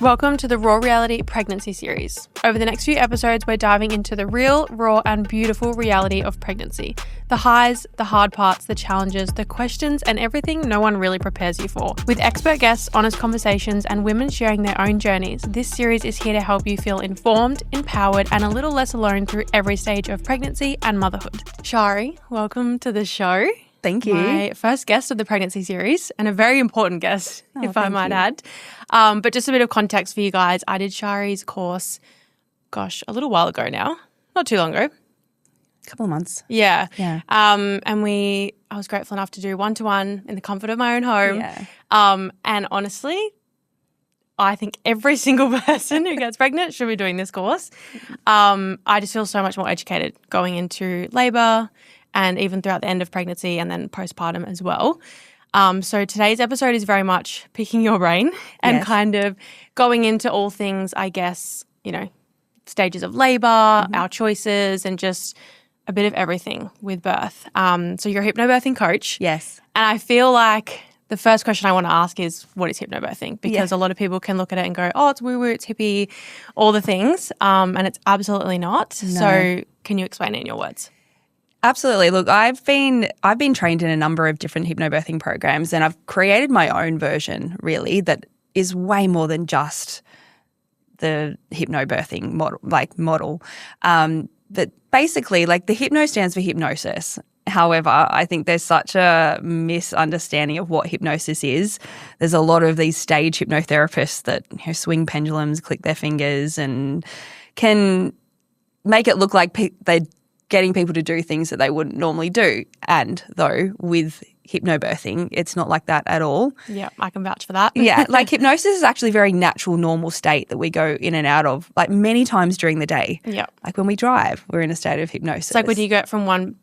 Welcome to the Raw Reality Pregnancy Series. Over the next few episodes, we're diving into the real, raw, and beautiful reality of pregnancy. The highs, the hard parts, the challenges, the questions, and everything no one really prepares you for. With expert guests, honest conversations, and women sharing their own journeys, this series is here to help you feel informed, empowered, and a little less alone through every stage of pregnancy and motherhood. Shari, welcome to the show. Thank you. My first guest of the pregnancy series, and a very important guest, if I might add. But just a bit of context for you guys. I did Shari's course, a little while ago now. Not too long ago. A couple of months. Yeah. Yeah. And I was grateful enough to do one-to-one in the comfort of my own home. Yeah. And honestly, I think every single person who gets pregnant should be doing this course. I just feel so much more educated going into labour and even throughout the end of pregnancy and then postpartum as well. So today's episode is very much picking your brain and kind of going into all things, I guess, stages of labour, our choices, and just a bit of everything with birth. So you're a hypnobirthing coach. Yes. And I feel like the first question I want to ask is, what is hypnobirthing? Because a lot of people can look at it and go, oh, it's woo-woo, it's hippie, all the things. And it's absolutely not. No. So can you explain it in your words? Absolutely. Look, I've been trained in a number of different hypnobirthing programs, and I've created my own version, really, that is way more than just the hypnobirthing model. But basically, the hypno stands for hypnosis. However, I think there's such a misunderstanding of what hypnosis is. There's a lot of these stage hypnotherapists that swing pendulums, click their fingers, and can make it look like they're getting people to do things that they wouldn't normally do. And though with hypnobirthing, it's not like that at all. Yeah, I can vouch for that. Yeah, hypnosis is actually a very natural, normal state that we go in and out of, many times during the day. Yeah. Like when we drive, we're in a state of hypnosis. It's like when you go from one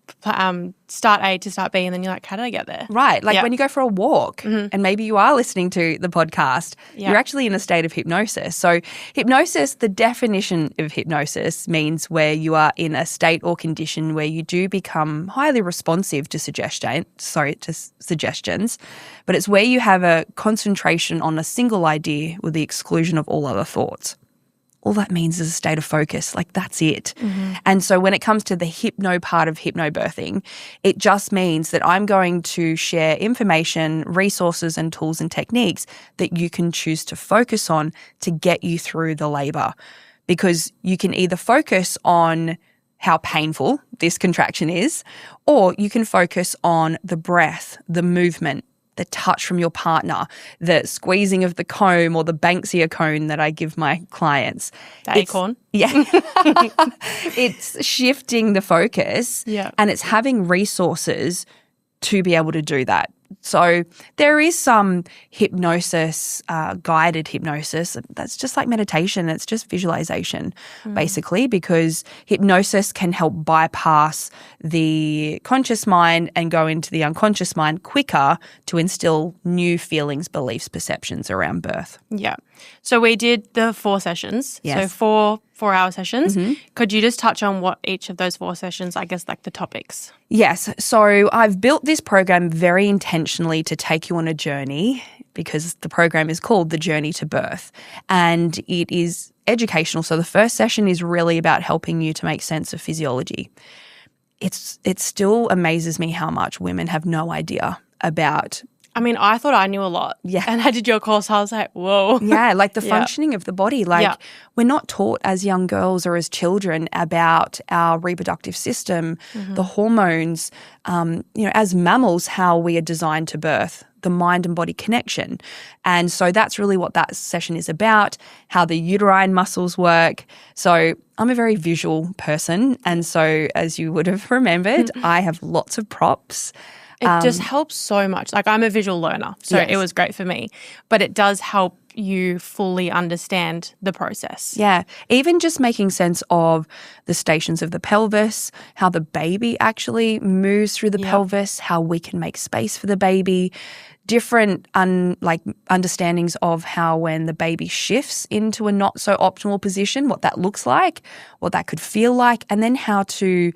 start A to start B and then you're like, how did I get there? Right. When you go for a walk and maybe you are listening to the podcast, you're actually in a state of hypnosis. So hypnosis, the definition of hypnosis means where you are in a state or condition where you do become highly responsive to suggestions, but it's where you have a concentration on a single idea with the exclusion of all other thoughts. All that means is a state of focus, that's it. And so when it comes to the hypno part of hypnobirthing, it just means that I'm going to share information, resources and tools and techniques that you can choose to focus on to get you through the labour. Because you can either focus on how painful this contraction is, or you can focus on the breath, the movement, the touch from your partner, the squeezing of the comb or the Banksia cone that I give my clients. The acorn? Yeah. It's shifting the focus and it's having resources to be able to do that. So there is some hypnosis, guided hypnosis. That's just like meditation. It's just visualization, basically, because hypnosis can help bypass the conscious mind and go into the unconscious mind quicker to instill new feelings, beliefs, perceptions around birth. Yeah. So we did the 4 sessions. Yes. So 4-hour sessions. Could you just touch on what each of those 4 sessions, I guess, the topics? Yes. So I've built this program very intentionally to take you on a journey because the program is called The Journey to Birth, and it is educational. So the first session is really about helping you to make sense of physiology. It still amazes me how much women have no idea about. I mean, I thought I knew a lot. Yeah. And I did your course. I was like, whoa. Yeah, the functioning of the body. We're not taught as young girls or as children about our reproductive system, the hormones, as mammals, how we are designed to birth, the mind and body connection. And so that's really what that session is about, how the uterine muscles work. So I'm a very visual person. And so as you would have remembered, I have lots of props. It just helps so much. I'm a visual learner, so it was great for me. But it does help you fully understand the process. Yeah, even just making sense of the stations of the pelvis, how the baby actually moves through the pelvis, how we can make space for the baby, different understandings of how when the baby shifts into a not so optimal position, what that looks like, what that could feel like, and then how to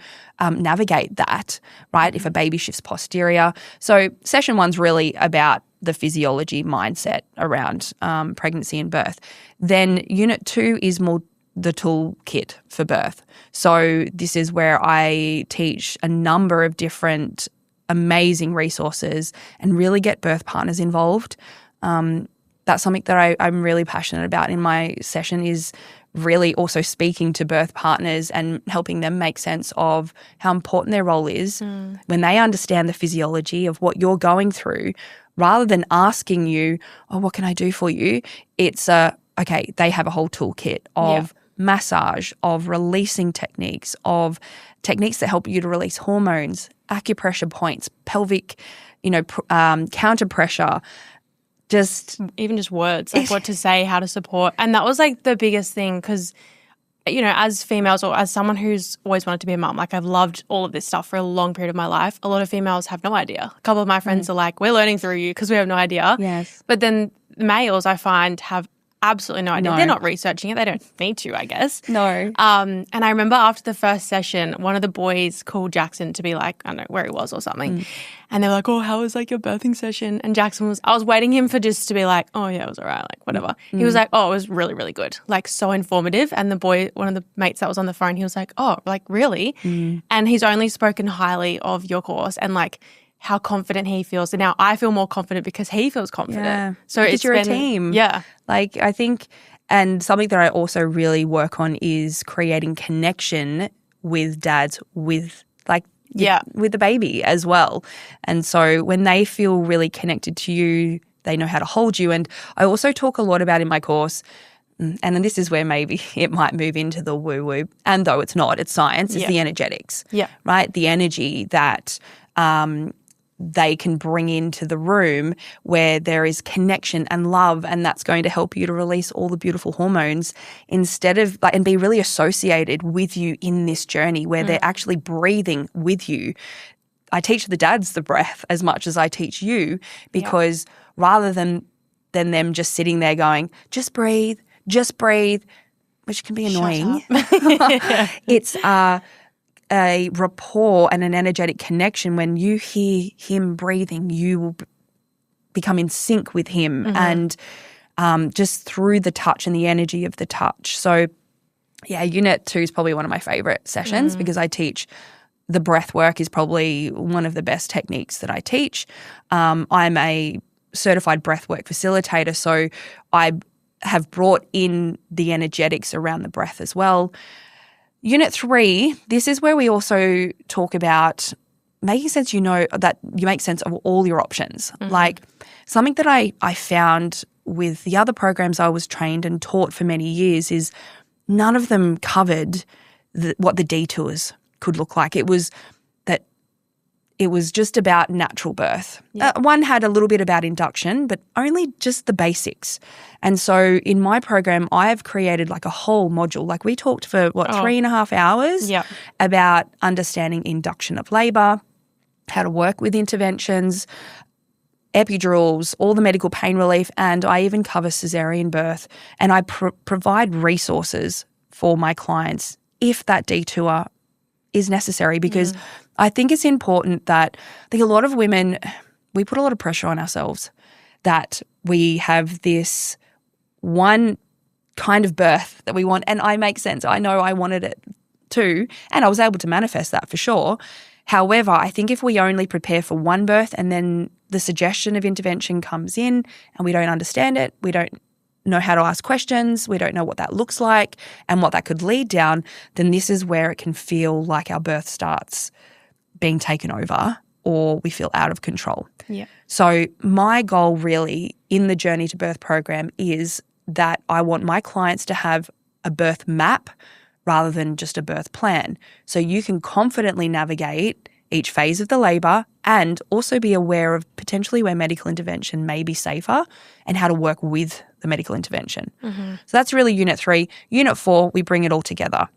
navigate that, right, if a baby shifts posterior. So session 1's really about the physiology mindset around pregnancy and birth. Then Unit 2 is more the toolkit for birth. So this is where I teach a number of different amazing resources and really get birth partners involved. That's something that I'm really passionate about in my session, is really also speaking to birth partners and helping them make sense of how important their role is when they understand the physiology of what you're going through, rather than asking you, oh, what can I do for you? It's okay, they have a whole toolkit of massage, of releasing techniques, of techniques that help you to release hormones, acupressure points, pelvic, counter pressure, just words, like what to say, how to support. And that was like the biggest thing, because, as females, or as someone who's always wanted to be a mum, like I've loved all of this stuff for a long period of my life. A lot of females have no idea. A couple of my friends are like, we're learning through you because we have no idea. Yes. But then males, I find, have absolutely no idea. They're not researching it. They don't need to, I guess. No. And I remember after the first session, one of the boys called Jackson to be like, I don't know where he was or something. And they were like, oh, how was like your birthing session? And Jackson I was waiting him for just to be like, oh yeah, it was all right, like whatever. He was like, oh, it was really, really good. Like so informative. And the boy, one of the mates that was on the phone, he was like, oh, like really? And he's only spoken highly of your course and like how confident he feels. And now I feel more confident because he feels confident. Yeah. So because you're a team. Yeah. Like I think, and something that I also really work on is creating connection with dads with with the baby as well. And so when they feel really connected to you, they know how to hold you. And I also talk a lot about in my course, and then this is where maybe it might move into the woo-woo, and though it's not, it's science, it's the energetics, right? The energy that they can bring into the room where there is connection and love, and that's going to help you to release all the beautiful hormones instead of and be really associated with you in this journey where they're actually breathing with you. I teach the dads the breath as much as I teach you, because rather than them just sitting there going, just breathe, which can be annoying. It's a rapport and an energetic connection. When you hear him breathing, you will become in sync with him, and just through the touch and the energy of the touch. So, yeah, Unit 2 is probably one of my favorite sessions because I teach the breath work is probably one of the best techniques that I teach. I'm a certified breathwork facilitator, so I have brought in the energetics around the breath as well. Unit 3, this is where we also talk about making sense, that you make sense of all your options. Like something that I found with the other programs I was trained and taught for many years is none of them covered what the detours could look like. It was just about natural birth. One had a little bit about induction, but only just the basics. And so in my program, I've created like a whole module. Like we talked for 3.5 hours about understanding induction of labour, how to work with interventions, epidurals, all the medical pain relief, and I even cover cesarean birth. And I provide resources for my clients if that detour is necessary, because I think it's important that a lot of women, we put a lot of pressure on ourselves that we have this one kind of birth that we want. And I make sense. I know I wanted it too, and I was able to manifest that for sure. However, I think if we only prepare for one birth and then the suggestion of intervention comes in and we don't understand it, we don't know how to ask questions, we don't know what that looks like and what that could lead down, then this is where it can feel like our birth starts being taken over or we feel out of control. Yeah. So my goal really in the Journey to Birth program is that I want my clients to have a birth map rather than just a birth plan. So you can confidently navigate each phase of the labour and also be aware of potentially where medical intervention may be safer and how to work with the medical intervention. So that's really Unit 3. Unit 4, we bring it all together.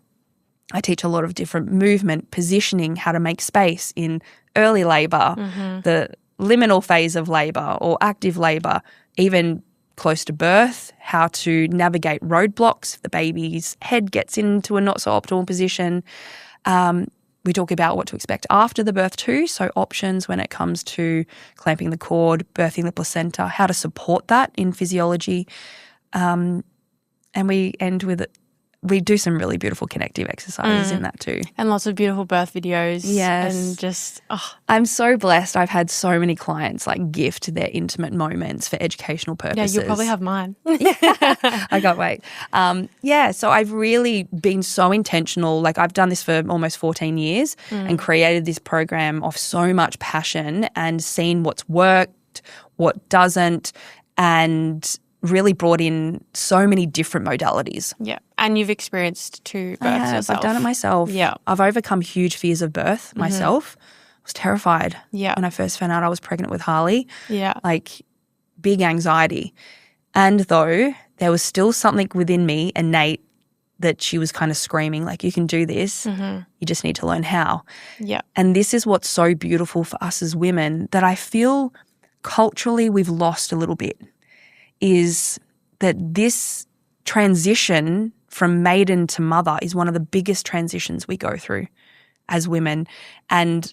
I teach a lot of different movement, positioning, how to make space in early labour, the liminal phase of labour or active labour, even close to birth, how to navigate roadblocks if the baby's head gets into a not so optimal position. we talk about what to expect after the birth too, so options when it comes to clamping the cord, birthing the placenta, how to support that in physiology. And we end with we do some really beautiful connective exercises in that too. And lots of beautiful birth videos. Yes. And just, I'm so blessed. I've had so many clients like gift their intimate moments for educational purposes. yeah, you'll probably have mine. I can't wait. So I've really been so intentional. Like I've done this for almost 14 years and created this program of so much passion and seen what's worked, what doesn't, and really brought in so many different modalities. Yeah. And you've experienced 2 births yourself. I've done it myself. Yeah. I've overcome huge fears of birth myself. I was terrified when I first found out I was pregnant with Harley. Yeah. Like big anxiety. And though there was still something within me, innate, that she was kind of screaming like, you can do this. You just need to learn how. Yeah. And this is what's so beautiful for us as women that I feel culturally we've lost a little bit, is that this transition from maiden to mother is one of the biggest transitions we go through as women. And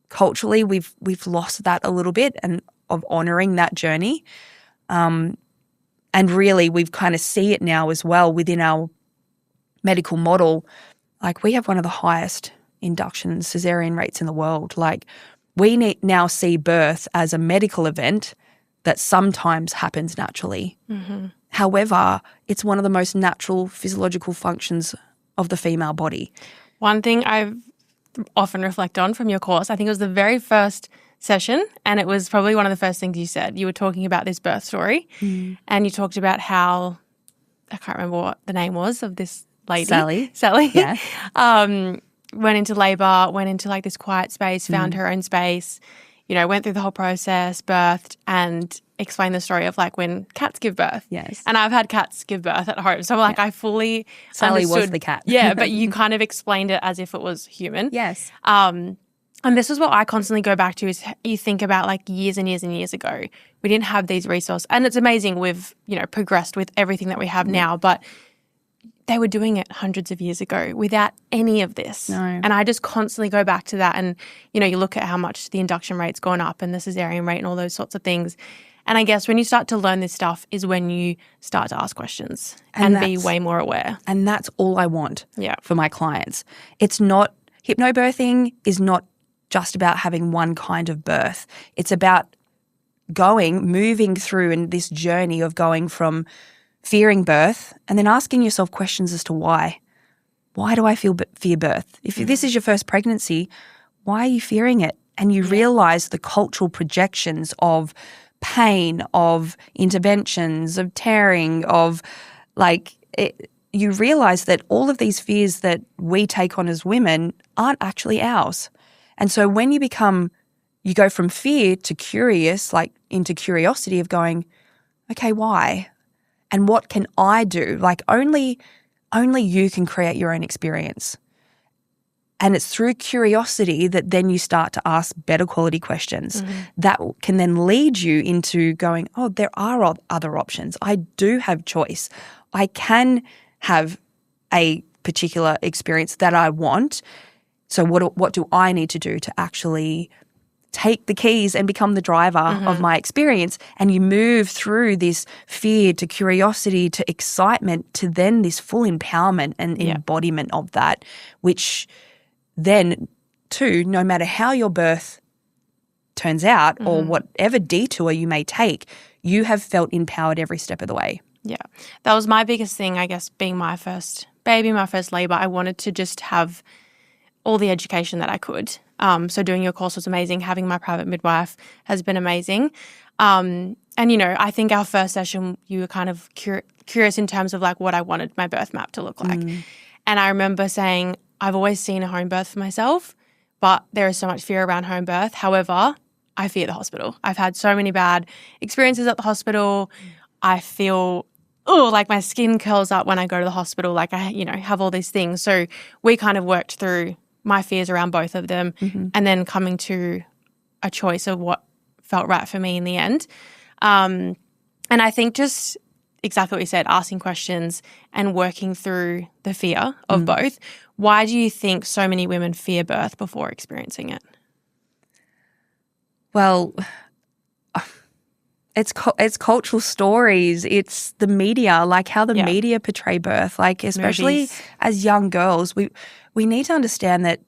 culturally we've lost that a little bit and of honouring that journey. And really we've kind of see it now as well within our medical model. Like we have one of the highest inductions, cesarean rates in the world. Like we now see birth as a medical event that sometimes happens naturally. However, it's one of the most natural physiological functions of the female body. One thing I've often reflect on from your course, I think it was the very first session, and it was probably one of the first things you said. You were talking about this birth story and you talked about how, I can't remember what the name was of this lady. Sally. Yeah. Went into labour, went into like this quiet space, found her own space, went through the whole process, birthed, and explained the story of like when cats give birth. Yes. And I've had cats give birth at home. So like I fully Sally understood. was the cat. Yeah, but you kind of explained it as if it was human. Yes. And this is what I constantly go back to is you think about like years and years and years ago, we didn't have these resources. And it's amazing we've, progressed with everything that we have now, but they were doing it hundreds of years ago without any of this. No. And I just constantly go back to that. And, you look at how much the induction rate's gone up and the cesarean rate and all those sorts of things. And I guess when you start to learn this stuff is when you start to ask questions and be way more aware. And that's all I want Yeah. for my clients. It's not, hypnobirthing is not just about having one kind of birth. It's about moving through in this journey of going from fearing birth and then asking yourself questions as to why. Why do I fear birth? If this is your first pregnancy, why are you fearing it? And you realise the cultural projections of pain, of interventions, of tearing, of you realise that all of these fears that we take on as women aren't actually ours. And so when you go from fear to curious, like into curiosity of going, okay, why? And what can I do? Like only you can create your own experience. And it's through curiosity that then you start to ask better quality questions that can then lead you into going, oh, there are other options. I do have choice. I can have a particular experience that I want. So what do I need to do to actually take the keys and become the driver of my experience? And you move through this fear to curiosity to excitement to then this full empowerment and embodiment of that, which then too, no matter how your birth turns out or whatever detour you may take, you have felt empowered every step of the way. Yeah. That was my biggest thing, I guess, being my first baby, my first labour. I wanted to just have all the education that I could. So doing your course was amazing. Having my private midwife has been amazing. And, I think our first session, you were kind of curious in terms of like what I wanted my birth map to look like. And I remember saying, I've always seen a home birth for myself, but there is so much fear around home birth. However, I fear the hospital. I've had so many bad experiences at the hospital. I feel, like my skin curls up when I go to the hospital. Like I, have all these things. So we kind of worked through my fears around both of them and then coming to a choice of what felt right for me in the end. And I think just exactly what you said, asking questions and working through the fear of both. Why do you think so many women fear birth before experiencing it? Well, it's cultural stories. It's the media, like how the media portray birth. Like especially Movies. as young girls, we need to understand that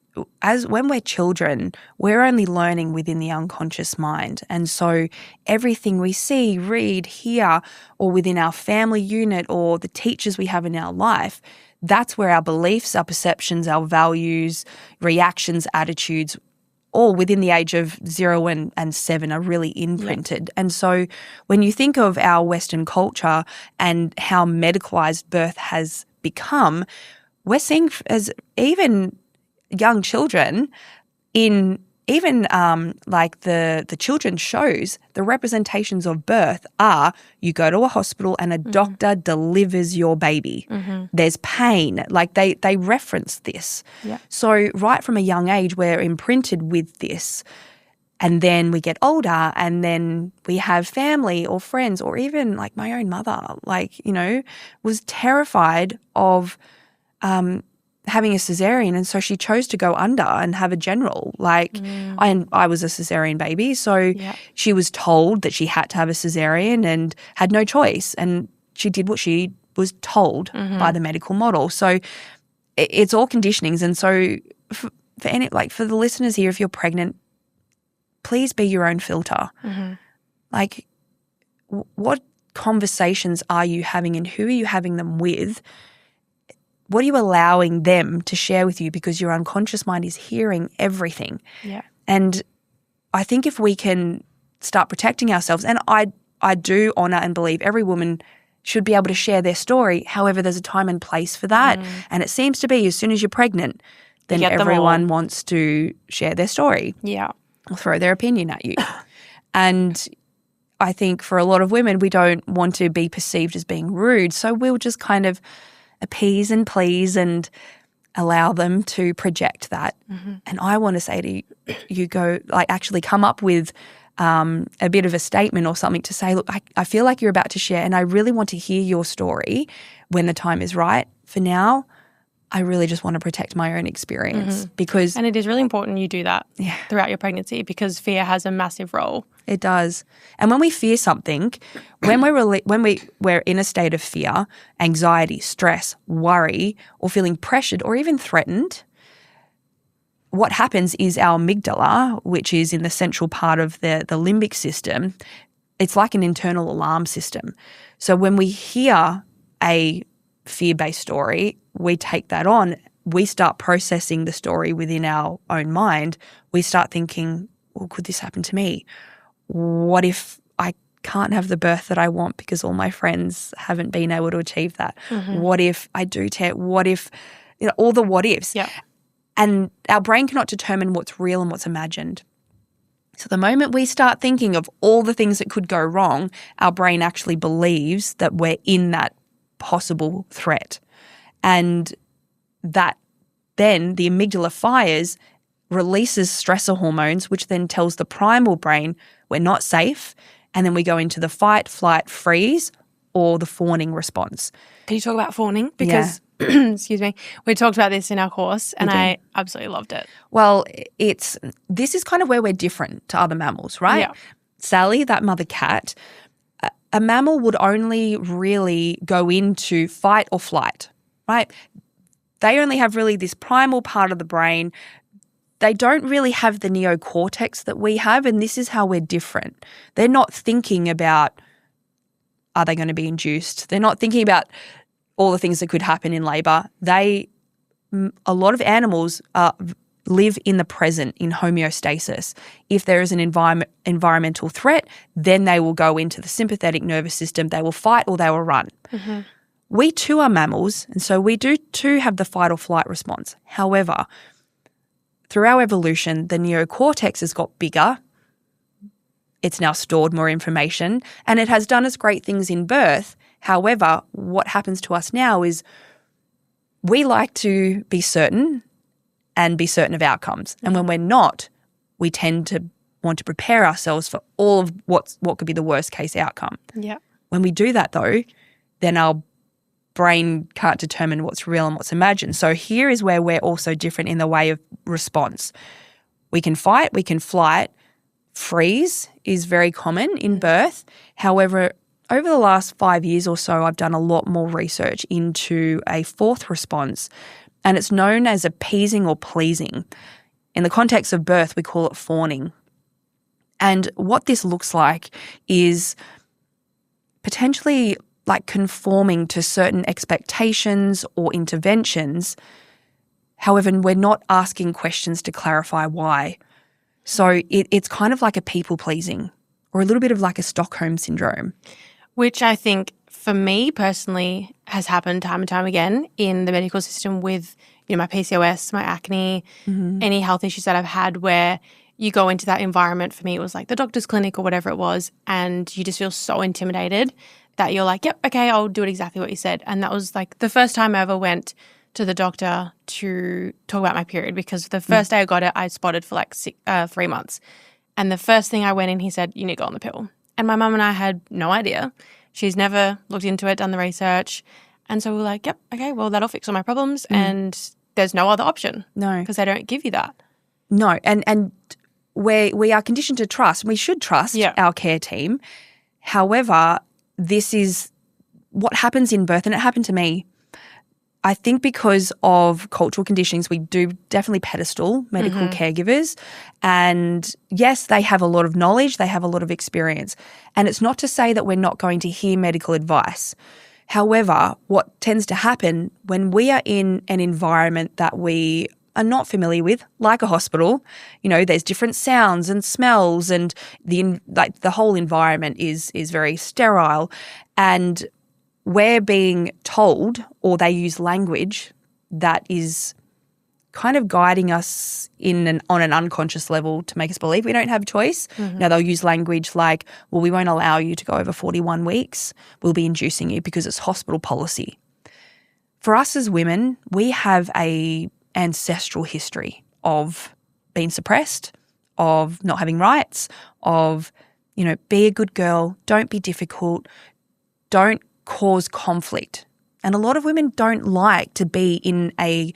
when we're children, we're only learning within the unconscious mind. And so everything we see, read, hear, or within our family unit or the teachers we have in our life, that's where our beliefs, our perceptions, our values, reactions, attitudes, all within the age of 0 and 7 are really imprinted. And so when you think of our Western culture and how medicalized birth has become, we're seeing as even young children in even like the children's shows, the representations of birth are you go to a hospital and a doctor delivers your baby. There's pain. Like they reference this. Yeah. So right from a young age, we're imprinted with this. And then we get older and then we have family or friends or even like my own mother, like, you know, was terrified of having a cesarean, and so she chose to go under and have a general. Like I was a cesarean baby, so she was told that she had to have a cesarean and had no choice, and she did what she was told by the medical model. So it's all conditionings, and so for the listeners here, if you're pregnant, please be your own filter. Like, what conversations are you having, and who are you having them with? What are you allowing them to share with you? Because your unconscious mind is hearing everything. Yeah. And I think if we can start protecting ourselves, and I do honour and believe every woman should be able to share their story. However, there's a time and place for that. And it seems to be as soon as you're pregnant, then everyone wants to share their story. Yeah. Or throw their opinion at you. And I think for a lot of women, we don't want to be perceived as being rude. So we'll just kind of appease and please and allow them to project that. And I want to say to you, go, like, actually come up with a bit of a statement or something to say, look, I feel like you're about to share and I really want to hear your story when the time is right. For now, I really just want to protect my own experience because— And it is really important you do that throughout your pregnancy, because fear has a massive role. It does. And when we fear something, when we're in a state of fear, anxiety, stress, worry, or feeling pressured or even threatened, what happens is our amygdala, which is in the central part of the limbic system, it's like an internal alarm system. So when we hear a fear-based story, we take that on. We start processing the story within our own mind. We start thinking, well, could this happen to me? What if I can't have the birth that I want because all my friends haven't been able to achieve that? What if I do what if, all the what ifs. Yeah. And our brain cannot determine what's real and what's imagined. So the moment we start thinking of all the things that could go wrong, our brain actually believes that we're in that possible threat. And that then the amygdala fires, releases stressor hormones, which then tells the primal brain we're not safe, and then we go into the fight, flight, freeze, or the fawning response. Can you talk about fawning? Because, excuse me, we talked about this in our course and I absolutely loved it. Well, this is kind of where we're different to other mammals, right? Yeah. Sally, that mother cat, a mammal would only really go into fight or flight, right? They only have really this primal part of the brain. They don't really have the neocortex that we have, and this is how we're different. They're not thinking about, are they going to be induced? They're not thinking about all the things that could happen in labour. A lot of animals live in the present, in homeostasis. If there is an environmental threat, then they will go into the sympathetic nervous system. They will fight or they will run. We too are mammals, and so we do too have the fight or flight response. However, through our evolution, the neocortex has got bigger. It's now stored more information, and it has done us great things in birth. However, what happens to us now is we like to be certain and be certain of outcomes. And when we're not, we tend to want to prepare ourselves for all of what could be the worst case outcome. Yeah. When we do that, though, then our brain can't determine what's real and what's imagined. So here is where we're also different in the way of response. We can fight, we can flight. Freeze is very common in birth. However, over the last 5 years or so, I've done a lot more research into a fourth response, and it's known as appeasing or pleasing. In the context of birth, we call it fawning. And what this looks like is potentially like conforming to certain expectations or interventions. However, we're not asking questions to clarify why. So it's kind of like a people-pleasing or a little bit of like a Stockholm syndrome. Which I think for me personally has happened time and time again in the medical system with, my PCOS, my acne, any health issues that I've had, where you go into that environment. For me, it was like the doctor's clinic or whatever it was, and you just feel so intimidated that you're like, yep, okay, I'll do it exactly what you said. And that was like the first time I ever went to the doctor to talk about my period, because the first day I got it, I spotted for like 3 months. And the first thing I went in, he said, you need to go on the pill. And my mum and I had no idea. She's never looked into it, done the research. And so we were like, yep, okay, well, that'll fix all my problems. And there's no other option. No. Because they don't give you that. No. And we are conditioned to trust. We should trust our care team. However, this is what happens in birth, and it happened to me. I think because of cultural conditionings, we do definitely pedestal medical caregivers. And yes, they have a lot of knowledge, they have a lot of experience. And it's not to say that we're not going to hear medical advice. However, what tends to happen when we are in an environment that we are not familiar with, like a hospital, there's different sounds and smells, and the whole environment is very sterile, and we're being told, or they use language that is kind of guiding us on an unconscious level to make us believe we don't have a choice. Now, they'll use language like, well, we won't allow you to go over 41 weeks. We'll be inducing you because it's hospital policy. For us as women, we have a ancestral history of being suppressed, of not having rights, of, be a good girl, don't be difficult, don't cause conflict. And a lot of women don't like to be in a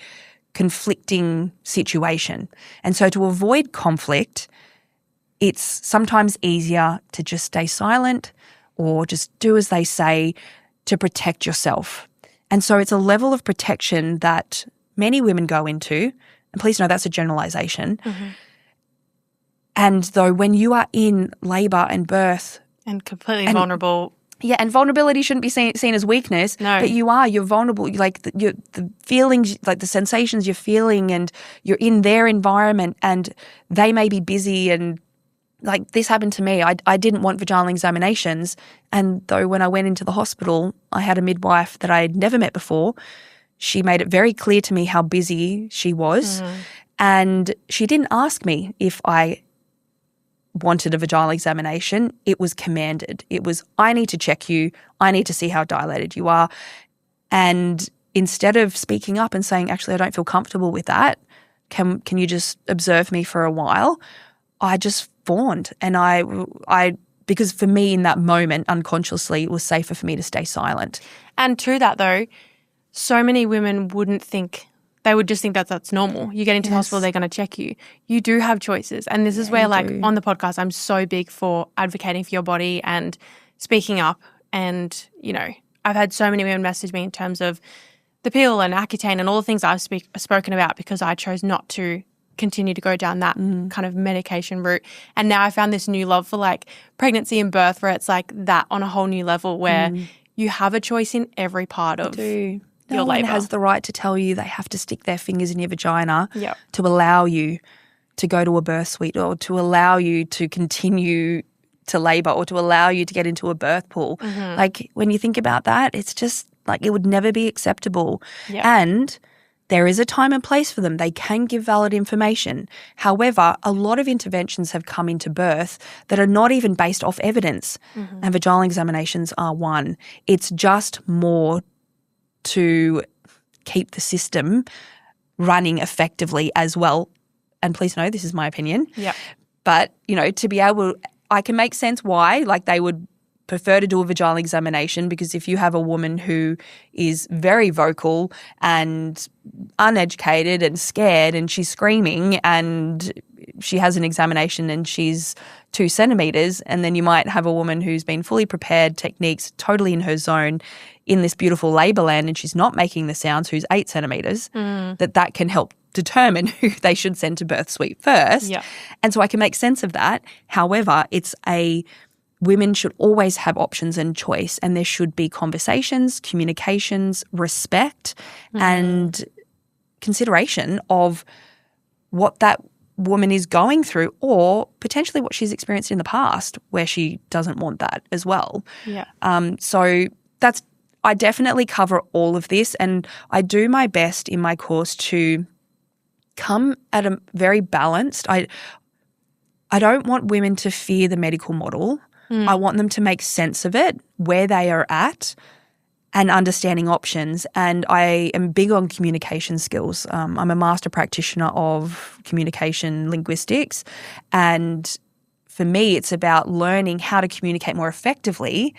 conflicting situation. And so to avoid conflict, it's sometimes easier to just stay silent or just do as they say to protect yourself. And so it's a level of protection that many women go into, and please know that's a generalization. And though when you are in labour and birth and completely vulnerable. Yeah, and vulnerability shouldn't be seen as weakness. No. But you're vulnerable. Like the feelings, like the sensations you're feeling, and you're in their environment, and they may be busy. And like this happened to me. I didn't want vaginal examinations. And though when I went into the hospital, I had a midwife that I had never met before. She made it very clear to me how busy she was. And she didn't ask me if I wanted a vaginal examination. It was commanded. It was, I need to check you. I need to see how dilated you are. And instead of speaking up and saying, actually, I don't feel comfortable with that, can you just observe me for a while? I just fawned. And I because for me in that moment, unconsciously, it was safer for me to stay silent. And to that though, so many women wouldn't think, they would just think that that's normal. You get into the hospital, they're going to check you. You do have choices. And this is where on the podcast, I'm so big for advocating for your body and speaking up. And, I've had so many women message me in terms of the pill and Accutane and all the things I've spoken about, because I chose not to continue to go down that kind of medication route. And now I found this new love for like pregnancy and birth, where it's like that on a whole new level, where you have a choice in every part of No one has the right to tell you they have to stick their fingers in your vagina to allow you to go to a birth suite, or to allow you to continue to labour, or to allow you to get into a birth pool. Like when you think about that, it's just like it would never be acceptable. And there is a time and place for them. They can give valid information. However, a lot of interventions have come into birth that are not even based off evidence, and vaginal examinations are one. It's just more to keep the system running effectively as well. And please know, this is my opinion. But, to be able, I can make sense why, like they would prefer to do a vaginal examination, because if you have a woman who is very vocal and uneducated and scared and she's screaming and she has an examination and she's 2 centimeters, and then you might have a woman who's been fully prepared, techniques, totally in her zone in this beautiful labour land, and she's not making the sounds, who's 8 centimeters, that can help determine who they should send to birth suite first. Yeah. And so I can make sense of that. However, women should always have options and choice, and there should be conversations, communications, respect, and consideration of what that woman is going through, or potentially what she's experienced in the past where she doesn't want that as well. Yeah. So I definitely cover all of this, and I do my best in my course to come at a very balanced. I don't want women to fear the medical model. I want them to make sense of it, where they are at, and understanding options. And I am big on communication skills. I'm a master practitioner of communication linguistics. And for me, it's about learning how to communicate more effectively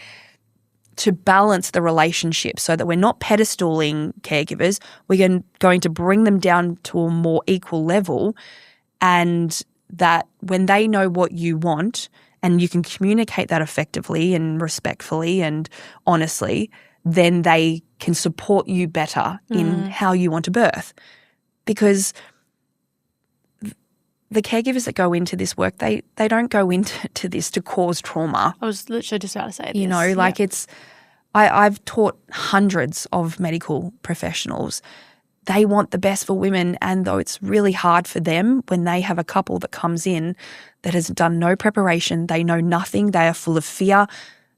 to balance the relationship so that we're not pedestaling caregivers. We're going to bring them down to a more equal level, and that when they know what you want and you can communicate that effectively and respectfully and honestly, then they can support you better in how you want to birth. Because the caregivers that go into this work, they don't go into this to cause trauma. I was literally just about to say this. You know, like I've taught hundreds of medical professionals. They want the best for women, and though it's really hard for them when they have a couple that comes in that has done no preparation, they know nothing, they are full of fear,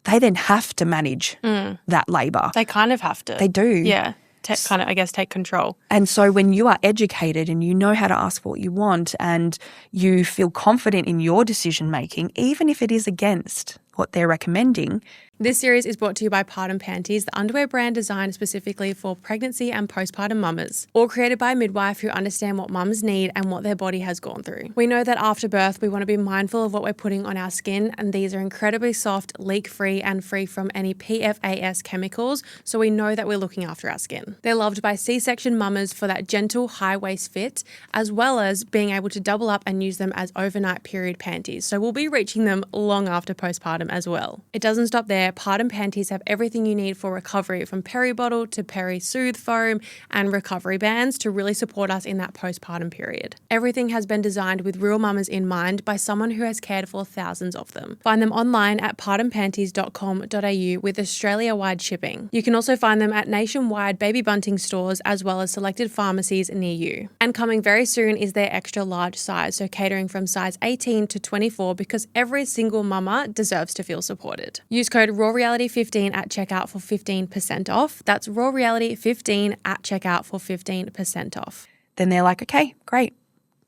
they then have to manage that labour. They kind of have to. They do. Yeah. Take control. And so when you are educated and you know how to ask for what you want and you feel confident in your decision making, even if it is against what they're recommending. This series is brought to you by Partum Panties, the underwear brand designed specifically for pregnancy and postpartum mamas, all created by a midwife who understand what mums need and what their body has gone through. We know that after birth, we want to be mindful of what we're putting on our skin, and these are incredibly soft, leak-free, and free from any PFAS chemicals, so we know that we're looking after our skin. They're loved by C-section mamas for that gentle, high-waist fit, as well as being able to double up and use them as overnight period panties, so we'll be reaching them long after postpartum as well. It doesn't stop there. Partum Panties have everything you need for recovery, from peri-bottle to peri-soothe foam and recovery bands to really support us in that postpartum period. Everything has been designed with real mamas in mind by someone who has cared for thousands of them. Find them online at partumpanties.com.au with Australia-wide shipping. You can also find them at nationwide Baby Bunting stores as well as selected pharmacies near you. And coming very soon is their extra large size, so catering from size 18 to 24, because every single mama deserves to feel supported. Use code RAWREALITY15 at checkout for 15% off. That's RAWREALITY15 at checkout for 15% off. Then they're like, okay, great.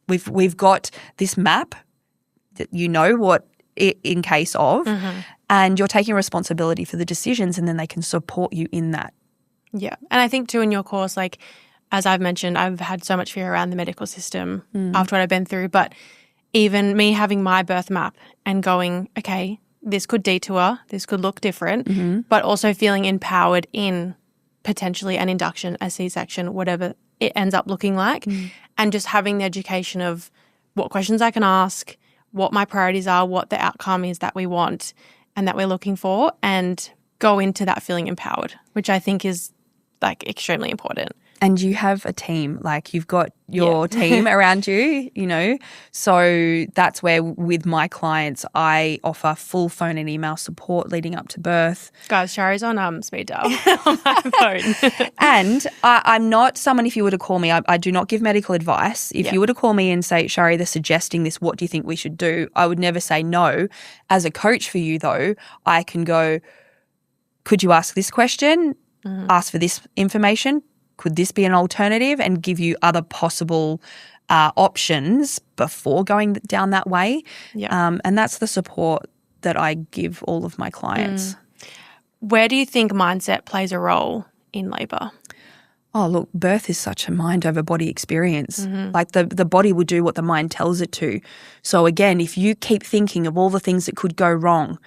We've got this map that you know what in case of, and you're taking responsibility for the decisions, and then they can support you in that. Yeah. And I think too in your course, like as I've mentioned, I've had so much fear around the medical system after what I've been through, but even me having my birth map and going, okay, this could detour, this could look different, but also feeling empowered in potentially an induction, a C-section, whatever it ends up looking like, and just having the education of what questions I can ask, what my priorities are, what the outcome is that we want and that we're looking for, and go into that feeling empowered, which I think is like extremely important. And you have a team, like you've got your team around you, you know. So that's where with my clients, I offer full phone and email support leading up to birth. Guys, Shari's on speed dial on my phone. And I'm not someone, if you were to call me, I do not give medical advice. If you were to call me and say, Shari, they're suggesting this, what do you think we should do? I would never say no. As a coach for you though, I can go, could you ask this question? Ask for this information? Could this be an alternative, and give you other possible options before going down that way? Yeah. And that's the support that I give all of my clients. Where do you think mindset plays a role in labour? Oh, look, birth is such a mind over body experience. Like the body will do what the mind tells it to. So again, if you keep thinking of all the things that could go wrong,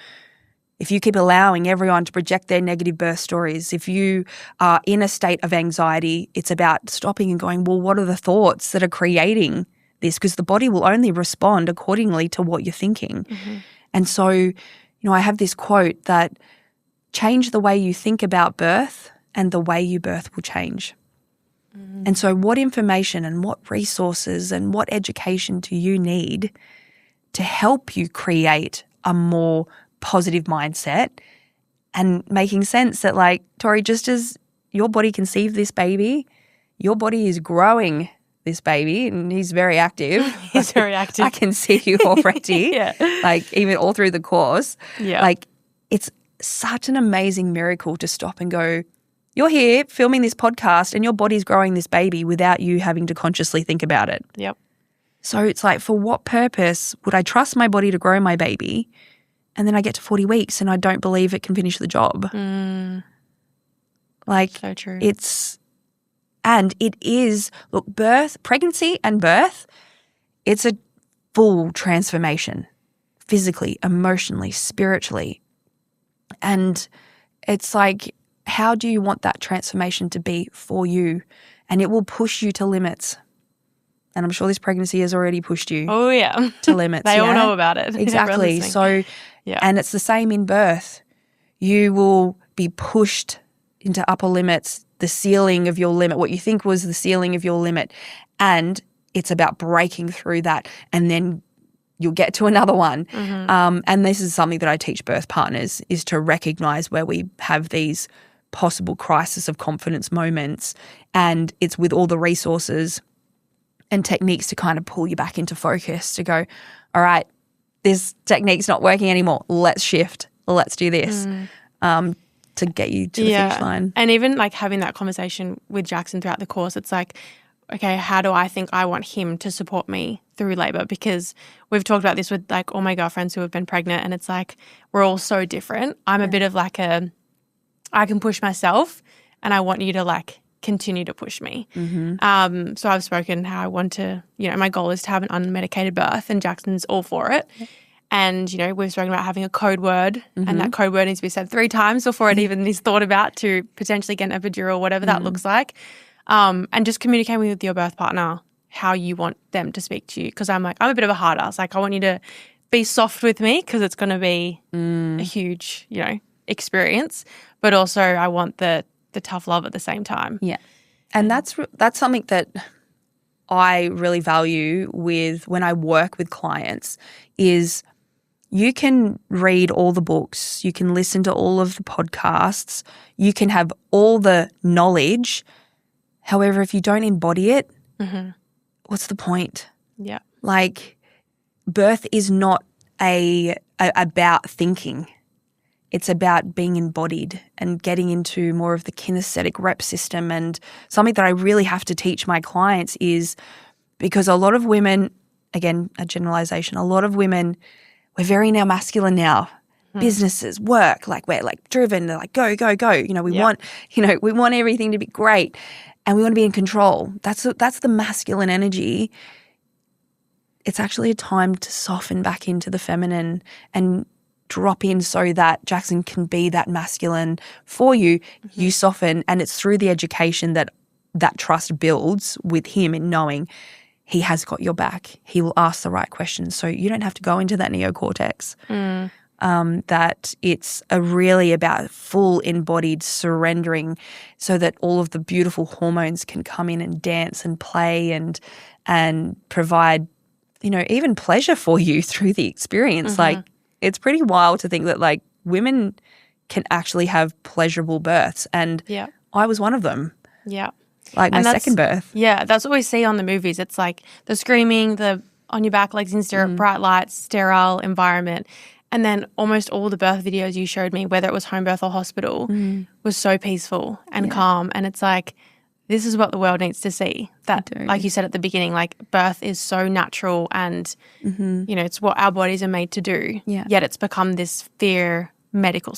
if you keep allowing everyone to project their negative birth stories, if you are in a state of anxiety, it's about stopping and going, well, what are the thoughts that are creating this? Because the body will only respond accordingly to what you're thinking. And so, I have this quote that change the way you think about birth and the way you birth will change. And so what information and what resources and what education do you need to help you create a more positive mindset and making sense that, like, Tori, just as your body conceived this baby, your body is growing this baby and he's very active. He's very active. I can see you already. Yeah. Like, even all through the course. Yeah. Like, it's such an amazing miracle to stop and go, you're here filming this podcast and your body's growing this baby without you having to consciously think about it. Yep. So it's like, for what purpose would I trust my body to grow my baby and then I get to 40 weeks and I don't believe it can finish the job? Like, so true. It is, look, pregnancy and birth, it's a full transformation, physically, emotionally, spiritually. And it's like, how do you want that transformation to be for you? And it will push you to limits. And I'm sure this pregnancy has already pushed you to limits. They all know about it. Exactly. So, and it's the same in birth. You will be pushed into upper limits, the ceiling of your limit, what you think was the ceiling of your limit. And it's about breaking through that. And then you'll get to another one. And this is something that I teach birth partners, is to recognize where we have these possible crisis of confidence moments. And it's with all the resources and techniques to kind of pull you back into focus, to go, all right, this technique's not working anymore. Let's shift. Let's do this. To get you to the finish line. And even like having that conversation with Jackson throughout the course, it's like, okay, how do I think I want him to support me through labor? Because we've talked about this with like all my girlfriends who have been pregnant, and it's like, we're all so different. I'm a bit of like I can push myself and I want you to like continue to push me. So I've spoken how I want to, my goal is to have an unmedicated birth, and Jackson's all for it. And, we've spoken about having a code word, and that code word needs to be said 3 times before it even is thought about to potentially get an epidural, whatever that looks like. And just communicating with your birth partner how you want them to speak to you. Because I'm a bit of a hard ass. Like, I want you to be soft with me because it's going to be a huge, experience. But also I want the tough love at the same time. Yeah. And that's something that I really value with when I work with clients is you can read all the books, you can listen to all of the podcasts, you can have all the knowledge. However, if you don't embody it, what's the point? Yeah. Like, birth is not about thinking. It's about being embodied and getting into more of the kinesthetic rep system. And something that I really have to teach my clients is, because a lot of women, again, a generalization, a lot of women, we're very now masculine now. Businesses, work, like we're like driven, they're like go, go, go. We want everything to be great, and we want to be in control. That's the masculine energy. It's actually a time to soften back into the feminine and drop in so that Jackson can be that masculine for you. You soften, and it's through the education that trust builds with him in knowing he has got your back. He will ask the right questions. So you don't have to go into that neocortex. That it's really about full embodied surrendering so that all of the beautiful hormones can come in and dance and play and provide, even pleasure for you through the experience. Like, it's pretty wild to think that like women can actually have pleasurable births. And I was one of them. Yeah. Like my second birth. Yeah, that's what we see on the movies. It's like the screaming, the on your back, legs in stirrup, bright lights, sterile environment. And then almost all the birth videos you showed me, whether it was home birth or hospital, was so peaceful and calm. And it's like, this is what the world needs to see. That, like you said at the beginning, like birth is so natural and, it's what our bodies are made to do. Yeah. Yet it's become this fear medical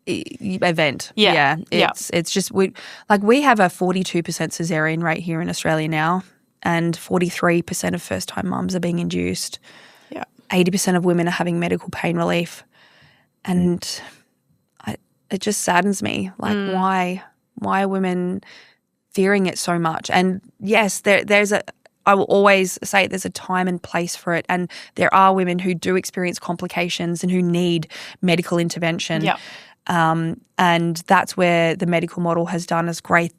event. Yeah. It's just we have a 42% cesarean rate here in Australia now, and 43% of first time mums are being induced. Yeah. 80% of women are having medical pain relief. And it just saddens me. Like, why are women fearing it so much? And yes, I will always say there's a time and place for it. And there are women who do experience complications and who need medical intervention. Yep. And that's where the medical model has done us great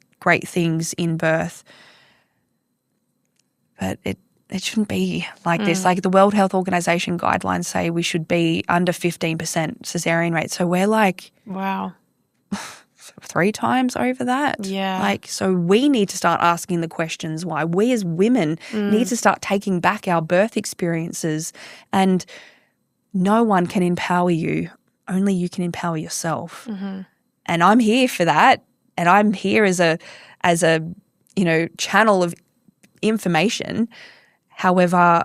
things in birth. But it shouldn't be like this. Like the World Health Organization guidelines say we should be under 15% cesarean rate. So we're like, wow, 3 times over that. Yeah. Like, so we need to start asking the questions why. We as women need to start taking back our birth experiences, and no one can empower you. Only you can empower yourself. Mm-hmm. And I'm here for that. And I'm here as a channel of information. However,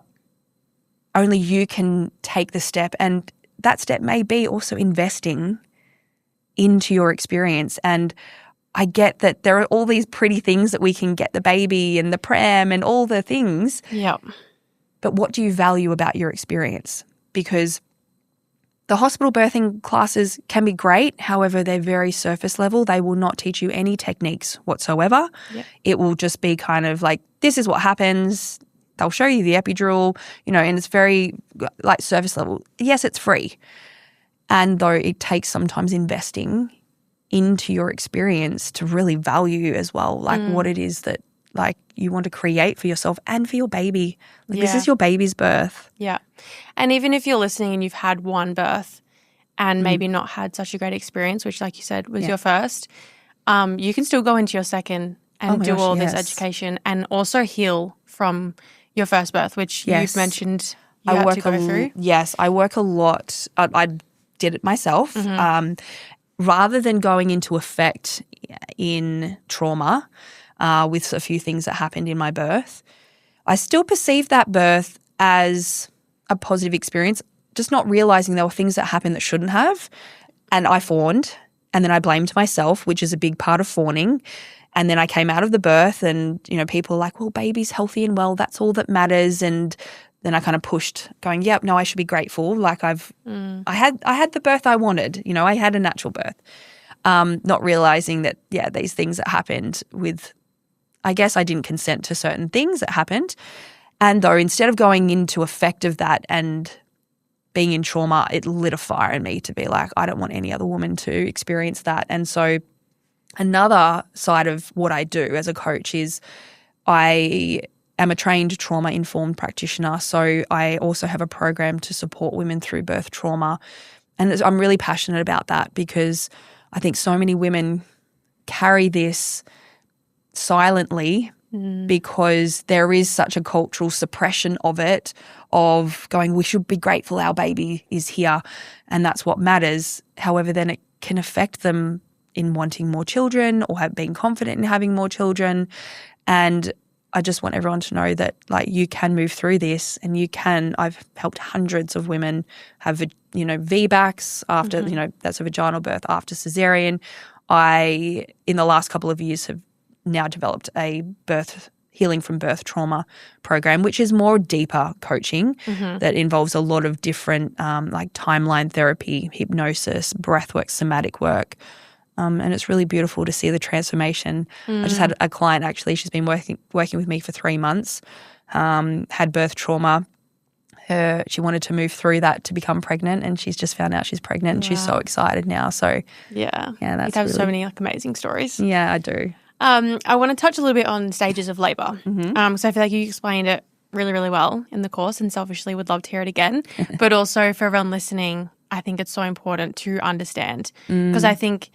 only you can take the step, and that step may be also investing into your experience. And I get that there are all these pretty things that we can get, the baby and the pram and all the things. Yep. But what do you value about your experience? Because the hospital birthing classes can be great. However, they're very surface level. They will not teach you any techniques whatsoever. Yep. It will just be kind of like, this is what happens. They'll show you the epidural, and it's very like surface level. Yes, it's free. And though it takes sometimes investing into your experience to really value as well, like what it is that like you want to create for yourself and for your baby. Like this is your baby's birth. Yeah. And even if you're listening and you've had one birth and maybe not had such a great experience, which like you said was your first, you can still go into your second and do all this education and also heal from your first birth, which you've mentioned you had to go through. Yes, I work a lot. I did it myself. Rather than going into effect in trauma with a few things that happened in my birth, I still perceived that birth as a positive experience, just not realizing there were things that happened that shouldn't have. And I fawned, and then I blamed myself, which is a big part of fawning. And then I came out of the birth and, people are like, well, baby's healthy and well, that's all that matters. And then I kind of pushed going, yep, no, I should be grateful. Like I had the birth I wanted, I had a natural birth. Not realizing that, these things that happened with, I guess I didn't consent to certain things that happened. And though instead of going into effect of that and being in trauma, it lit a fire in me to be like, I don't want any other woman to experience that. And so another side of what I do as a coach is I am a trained trauma-informed practitioner. So I also have a program to support women through birth trauma. And I'm really passionate about that because I think so many women carry this silently because there is such a cultural suppression of it, of going, we should be grateful our baby is here and that's what matters. However, then it can affect them in wanting more children or being confident in having more children. And I just want everyone to know that like you can move through this and you can. I've helped hundreds of women have, VBACs after, that's a vaginal birth after cesarean. I, in the last couple of years, have now developed a healing from birth trauma program, which is more deeper coaching that involves a lot of different like timeline therapy, hypnosis, breathwork, somatic work. And it's really beautiful to see the transformation. I just had a client actually, she's been working with me for 3 months, had birth trauma. She wanted to move through that to become pregnant and she's just found out she's pregnant and she's so excited now. So yeah, that's you have so many like amazing stories. Yeah, I do. I want to touch a little bit on stages of labour. So I feel like you explained it really, really well in the course and selfishly would love to hear it again. But also for everyone listening, I think it's so important to understand because I think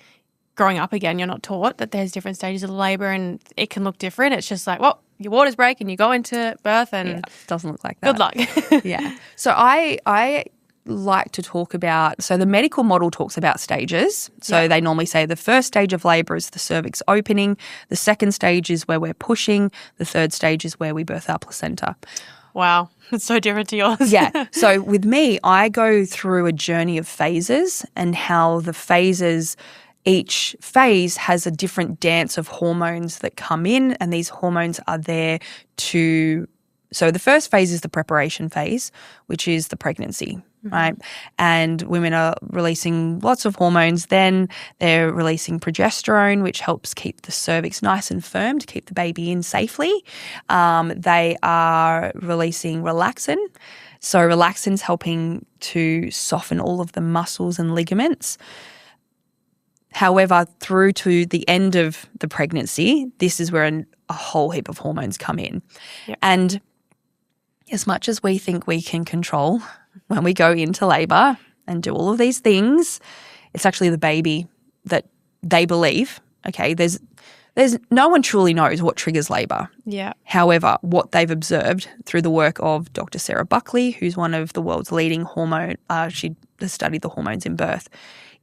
growing up again, you're not taught that there's different stages of labour and it can look different. It's just like, well, your waters break and you go into birth and it doesn't look like that. Good luck. Yeah. So I like to talk about, so the medical model talks about stages. So they normally say the first stage of labour is the cervix opening. The second stage is where we're pushing. The third stage is where we birth our placenta. Wow. It's so different to yours. Yeah. So with me, I go through a journey of phases and how the phases, each phase has a different dance of hormones that come in and these hormones are there to So the first phase is the preparation phase, which is the pregnancy, right? And women are releasing lots of hormones. Then they're releasing progesterone, which helps keep the cervix nice and firm to keep the baby in safely. They are releasing relaxin. So relaxin's helping to soften all of the muscles and ligaments. However, through to the end of the pregnancy, this is where a whole heap of hormones come in. Yep. And as much as we think we can control when we go into labour and do all of these things, it's actually the baby that they believe, okay, there's no one truly knows what triggers labour. Yeah. However, what they've observed through the work of Dr. Sarah Buckley, who's one of the world's leading hormone, she has studied the hormones in birth,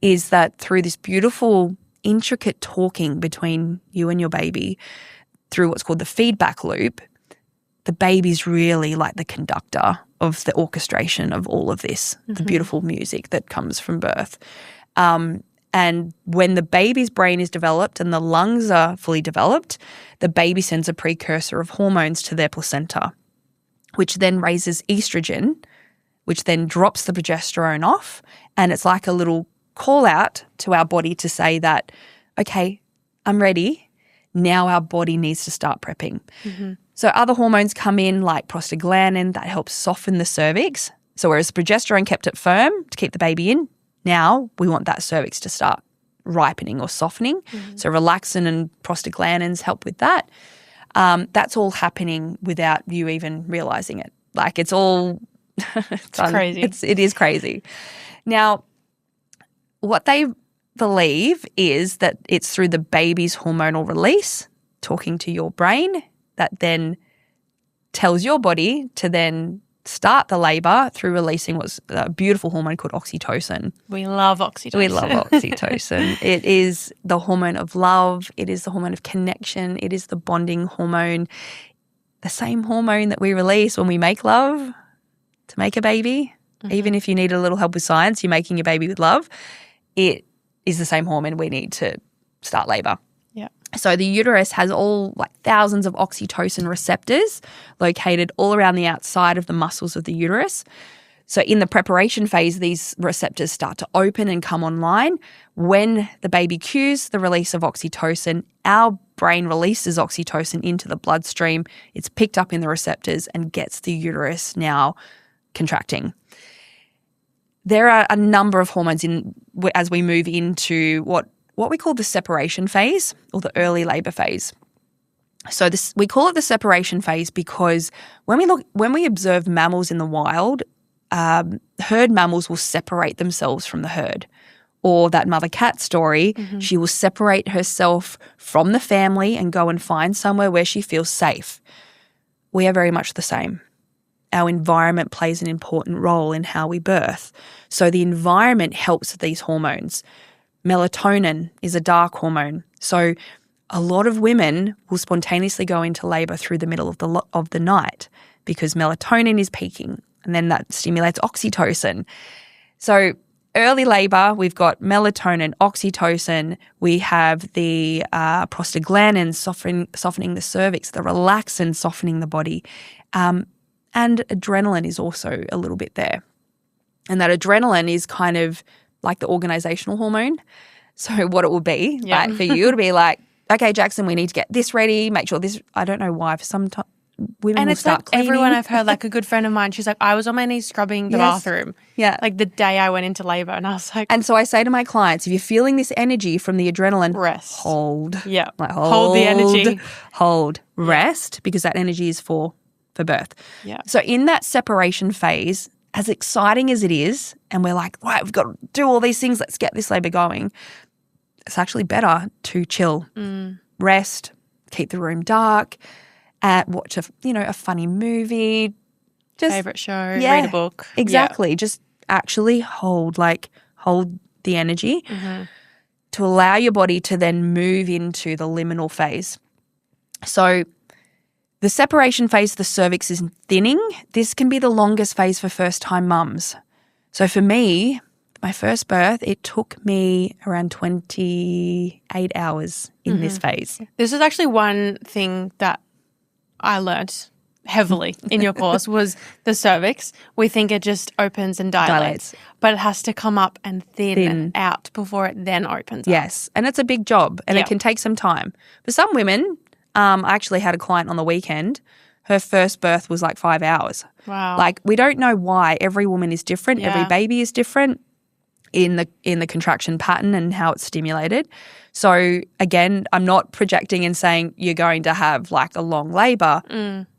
is that through this beautiful, intricate talking between you and your baby, through what's called the feedback loop, the baby's really like the conductor of the orchestration of all of this, the beautiful music that comes from birth. And when the baby's brain is developed and the lungs are fully developed, the baby sends a precursor of hormones to their placenta, which then raises estrogen, which then drops the progesterone off. And it's like a little call out to our body to say that, okay, I'm ready. Now our body needs to start prepping. So other hormones come in like prostaglandin that helps soften the cervix. So whereas progesterone kept it firm to keep the baby in, now we want that cervix to start ripening or softening. So relaxin and prostaglandins help with that. That's all happening without you even realizing it. Like it's all it's crazy. It is crazy. Now, what they believe is that it's through the baby's hormonal release, talking to your brain, that then tells your body to then start the labour through releasing what's a beautiful hormone called oxytocin. We love oxytocin. We love oxytocin. It is the hormone of love. It is the hormone of connection. It is the bonding hormone, the same hormone that we release when we make love to make a baby. Even if you need a little help with science, you're making a baby with love. It is the same hormone we need to start labour. Yeah. So the uterus has all like thousands of oxytocin receptors located all around the outside of the muscles of the uterus. So in the preparation phase, these receptors start to open and come online. When the baby cues the release of oxytocin, our brain releases oxytocin into the bloodstream. It's picked up in the receptors and gets the uterus now contracting. There are a number of hormones as we move into what we call the separation phase or the early labour phase. So we call it the separation phase because when we observe mammals in the wild, herd mammals will separate themselves from the herd. Or that mother cat story, she will separate herself from the family and go and find somewhere where she feels safe. We are very much the same. Our environment plays an important role in how we birth. So the environment helps with these hormones. Melatonin is a dark hormone. So a lot of women will spontaneously go into labour through the middle of the night because melatonin is peaking and then that stimulates oxytocin. So early labour, we've got melatonin, oxytocin, we have the prostaglandins softening the cervix, the relaxin softening the body, and adrenaline is also a little bit there. And that adrenaline is kind of like the organizational hormone. So what it will be, like for you, it'll be like, okay, Jackson, we need to get this ready, make sure this, I don't know why, for some women and will it's start like cleaning. everyone I've heard, like a good friend of mine, she's like, I was on my knees scrubbing the bathroom. Yeah. Like the day I went into labour and I was like. And so I say to my clients, if you're feeling this energy from the adrenaline, rest. Hold. Yeah. Like hold the energy. Hold. Rest, because that energy is for birth. Yeah. So in that separation phase, as exciting as it is, and we're like, right, we've got to do all these things, let's get this labour going, it's actually better to chill, rest, keep the room dark, watch a funny movie. Just favourite show, read a book. Exactly. Yeah. Just actually hold the energy to allow your body to then move into the liminal phase. So the separation phase, the cervix is thinning. This can be the longest phase for first-time mums. So for me, my first birth, it took me around 28 hours in this phase. This is actually one thing that I learnt heavily in your course was the cervix. We think it just opens and dilates. But it has to come up and thin out before it then opens up. Yes, and it's a big job and it can take some time. For some women, I actually had a client on the weekend. Her first birth was like 5 hours. Wow. Like, we don't know why. Every woman is different. Every baby is different in the contraction pattern and how it's stimulated. So, again, I'm not projecting and saying you're going to have like a long labour.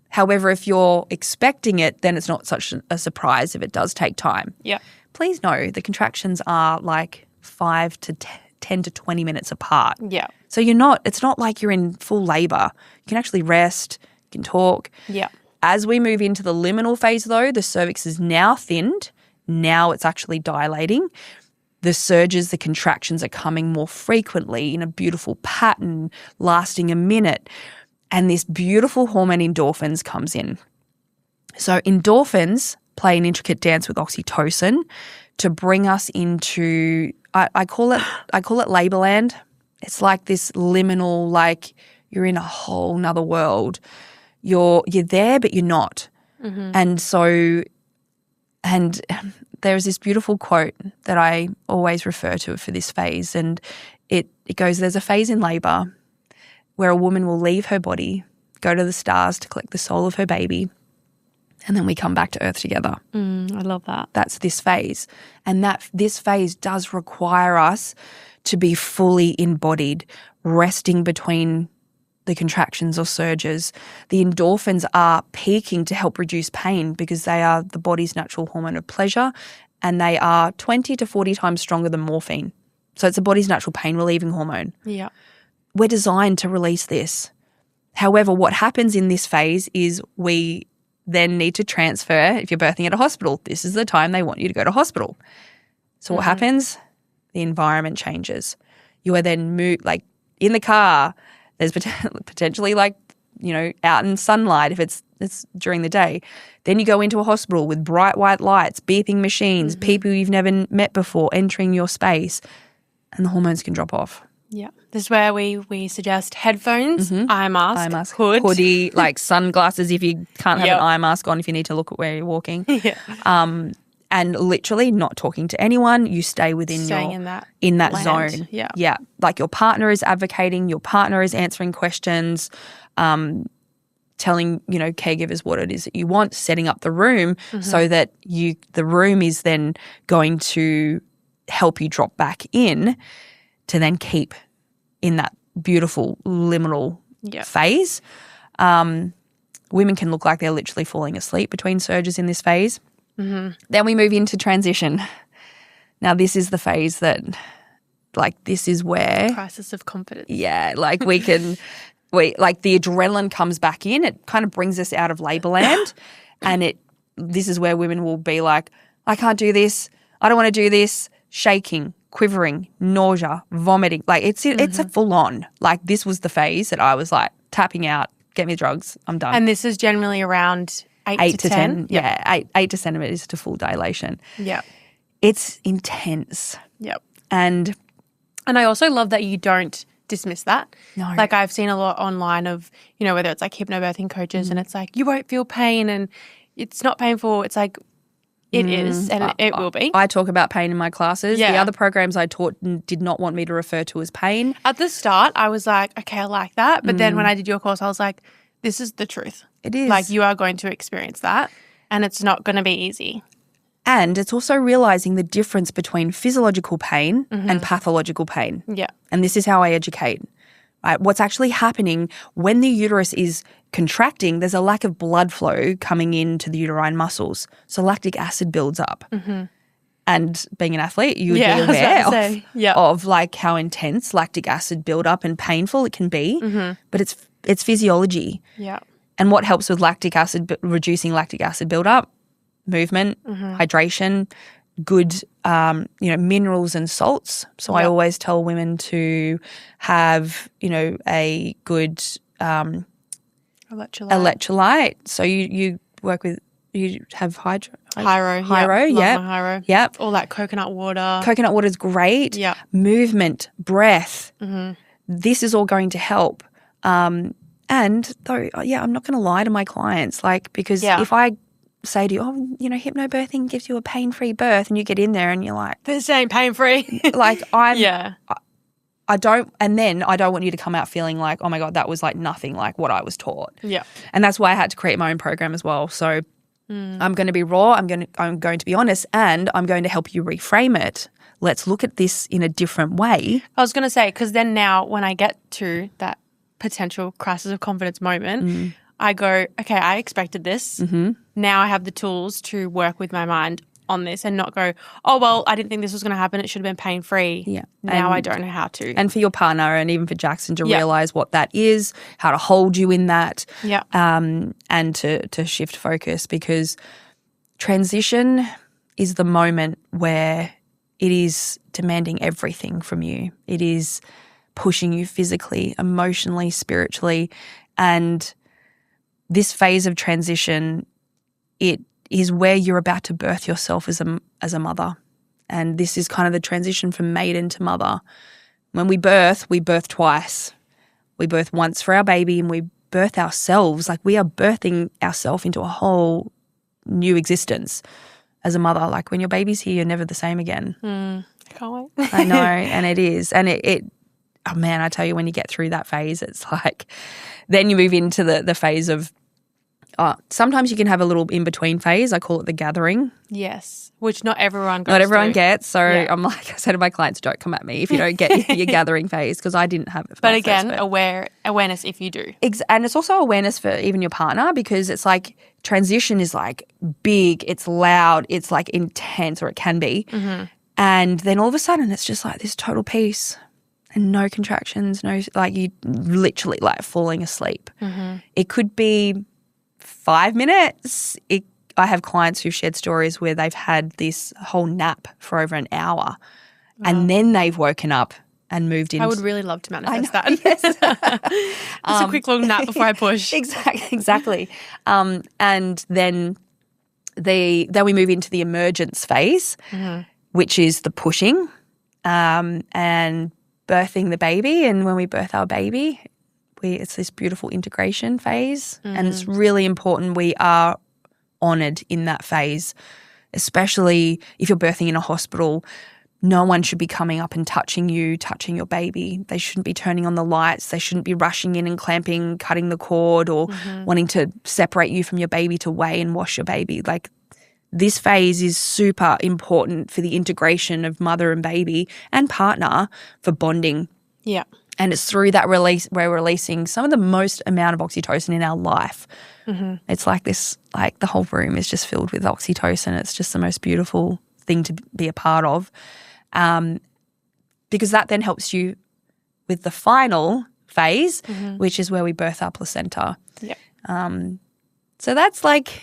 However, if you're expecting it, then it's not such a surprise if it does take time. Yeah. Please know the contractions are like 5 to 10 to 20 minutes apart. Yeah. So it's not like you're in full labour. You can actually rest, you can talk. Yeah. As we move into the liminal phase though, the cervix is now thinned. Now it's actually dilating. The surges, the contractions are coming more frequently in a beautiful pattern, lasting a minute. And this beautiful hormone endorphins comes in. So endorphins play an intricate dance with oxytocin to bring us into, I call it labor land. It's like this liminal, like you're in a whole nother world. You're there, but you're not. And so, and there's this beautiful quote that I always refer to for this phase. And it goes, there's a phase in labor where a woman will leave her body, go to the stars to collect the soul of her baby, and then we come back to earth together. I love that. That's this phase. And this phase does require us to be fully embodied, resting between the contractions or surges. The endorphins are peaking to help reduce pain because they are the body's natural hormone of pleasure, and they are 20 to 40 times stronger than morphine. So it's the body's natural pain relieving hormone. Yeah. We're designed to release this. However, what happens in this phase is we then need to transfer. If you're birthing at a hospital, this is the time they want you to go to hospital. So what happens? The environment changes. You are then like in the car. There's potentially like, out in sunlight if it's during the day. Then you go into a hospital with bright white lights, beeping machines, people you've never met before entering your space, and the hormones can drop off. Yeah. This is where we suggest headphones, eye mask, hoodie, like sunglasses if you can't have an eye mask on if you need to look at where you're walking. And literally not talking to anyone. You stay within in that zone. Yeah. Yeah. Like your partner is advocating, your partner is answering questions, telling, caregivers what it is that you want, setting up the room so that the room is then going to help you drop back in to then keep in that beautiful liminal phase. Women can look like they're literally falling asleep between surges in this phase. Then we move into transition. Now this is the phase that, like, this is where crisis of confidence. Yeah, like like the adrenaline comes back in. It kind of brings us out of labor land, and this is where women will be like, I can't do this. I don't want to do this. Shaking, quivering, nausea, vomiting. Like it's a full on. Like this was the phase that I was like tapping out. Get me drugs. I'm done. And this is generally around 8 to 10? Yeah, 8 to centimeters to full dilation. Yeah. It's intense. Yep. And I also love that you don't dismiss that. No. Like I've seen a lot online of, whether it's like hypnobirthing coaches and it's like, you won't feel pain and it's not painful. It's like, it is and it will be. I talk about pain in my classes. Yeah. The other programs I taught did not want me to refer to as pain. At the start, I was like, okay, I like that. But then when I did your course, I was like, this is the truth. It is. Like you are going to experience that and it's not going to be easy. And it's also realizing the difference between physiological pain and pathological pain. Yeah. And this is how I educate. Right? What's actually happening when the uterus is contracting, there's a lack of blood flow coming into the uterine muscles. So lactic acid builds up. And being an athlete, you would be aware of like how intense lactic acid buildup and painful it can be. But it's physiology. Yeah. And what helps with reducing lactic acid buildup? Movement, hydration, good minerals and salts. So I always tell women to have a good electrolyte. So you work with, you have Hyro. Yeah. Hyro. Yep. All that coconut water. Coconut water is great. Yeah. Movement, breath. This is all going to help. And though, I'm not going to lie to my clients, like, because if I say to you, hypnobirthing gives you a pain-free birth, and you get in there and you're like, this ain't pain-free. like I don't want you to come out feeling like, oh my God, that was like nothing like what I was taught. Yeah. And that's why I had to create my own program as well. So I'm going to be raw, I'm going to be honest, and I'm going to help you reframe it. Let's look at this in a different way. I was going to say, because then now when I get to that potential crisis of confidence moment, I go, okay, I expected this. Now I have the tools to work with my mind on this and not go, oh, well, I didn't think this was going to happen. It should have been pain-free. Yeah. Now I don't know how to. And for your partner and even for Jackson to realise what that is, how to hold you in that, and to shift focus, because transition is the moment where it is demanding everything from you. It is pushing you physically, emotionally, spiritually. And this phase of transition, it is where you're about to birth yourself as a mother. And this is kind of the transition from maiden to mother. When we birth twice. We birth once for our baby, and we birth ourselves. Like, we are birthing ourselves into a whole new existence as a mother. Like, when your baby's here, you're never the same again. I can't wait. I know, and it is. And it oh man, I tell you, when you get through that phase, it's like, then you move into the phase of, sometimes you can have a little in-between phase. I call it the gathering. Yes, which not everyone gets. So I'm like, I said to my clients, don't come at me if you don't get your gathering phase, because I didn't have it. But again, awareness if you do. And it's also awareness for even your partner, because it's like transition is like big, it's loud, it's like intense, or it can be. And then all of a sudden it's just like this total peace and no contractions, no, like, you literally like falling asleep. It could be 5 minutes. I have clients who've shared stories where they've had this whole nap for over an hour, and then they've woken up and moved in. I would really love to manifest that. Yes. Just a quick little nap before I push. Exactly. And then we move into the emergence phase, which is the pushing and birthing the baby. And when we birth our baby, it's this beautiful integration phase, and it's really important we are honoured in that phase, especially if you're birthing in a hospital. No one should be coming up and touching you, touching your baby. They shouldn't be turning on the lights. They shouldn't be rushing in and clamping, cutting the cord, or wanting to separate you from your baby to weigh and wash your baby. Like, this phase is super important for the integration of mother and baby and partner for bonding. Yeah. And it's through that release we're releasing some of the most amount of oxytocin in our life. It's like this, like, the whole room is just filled with oxytocin. It's just the most beautiful thing to be a part of, because that then helps you with the final phase, which is where we birth our placenta. Yeah. So that's like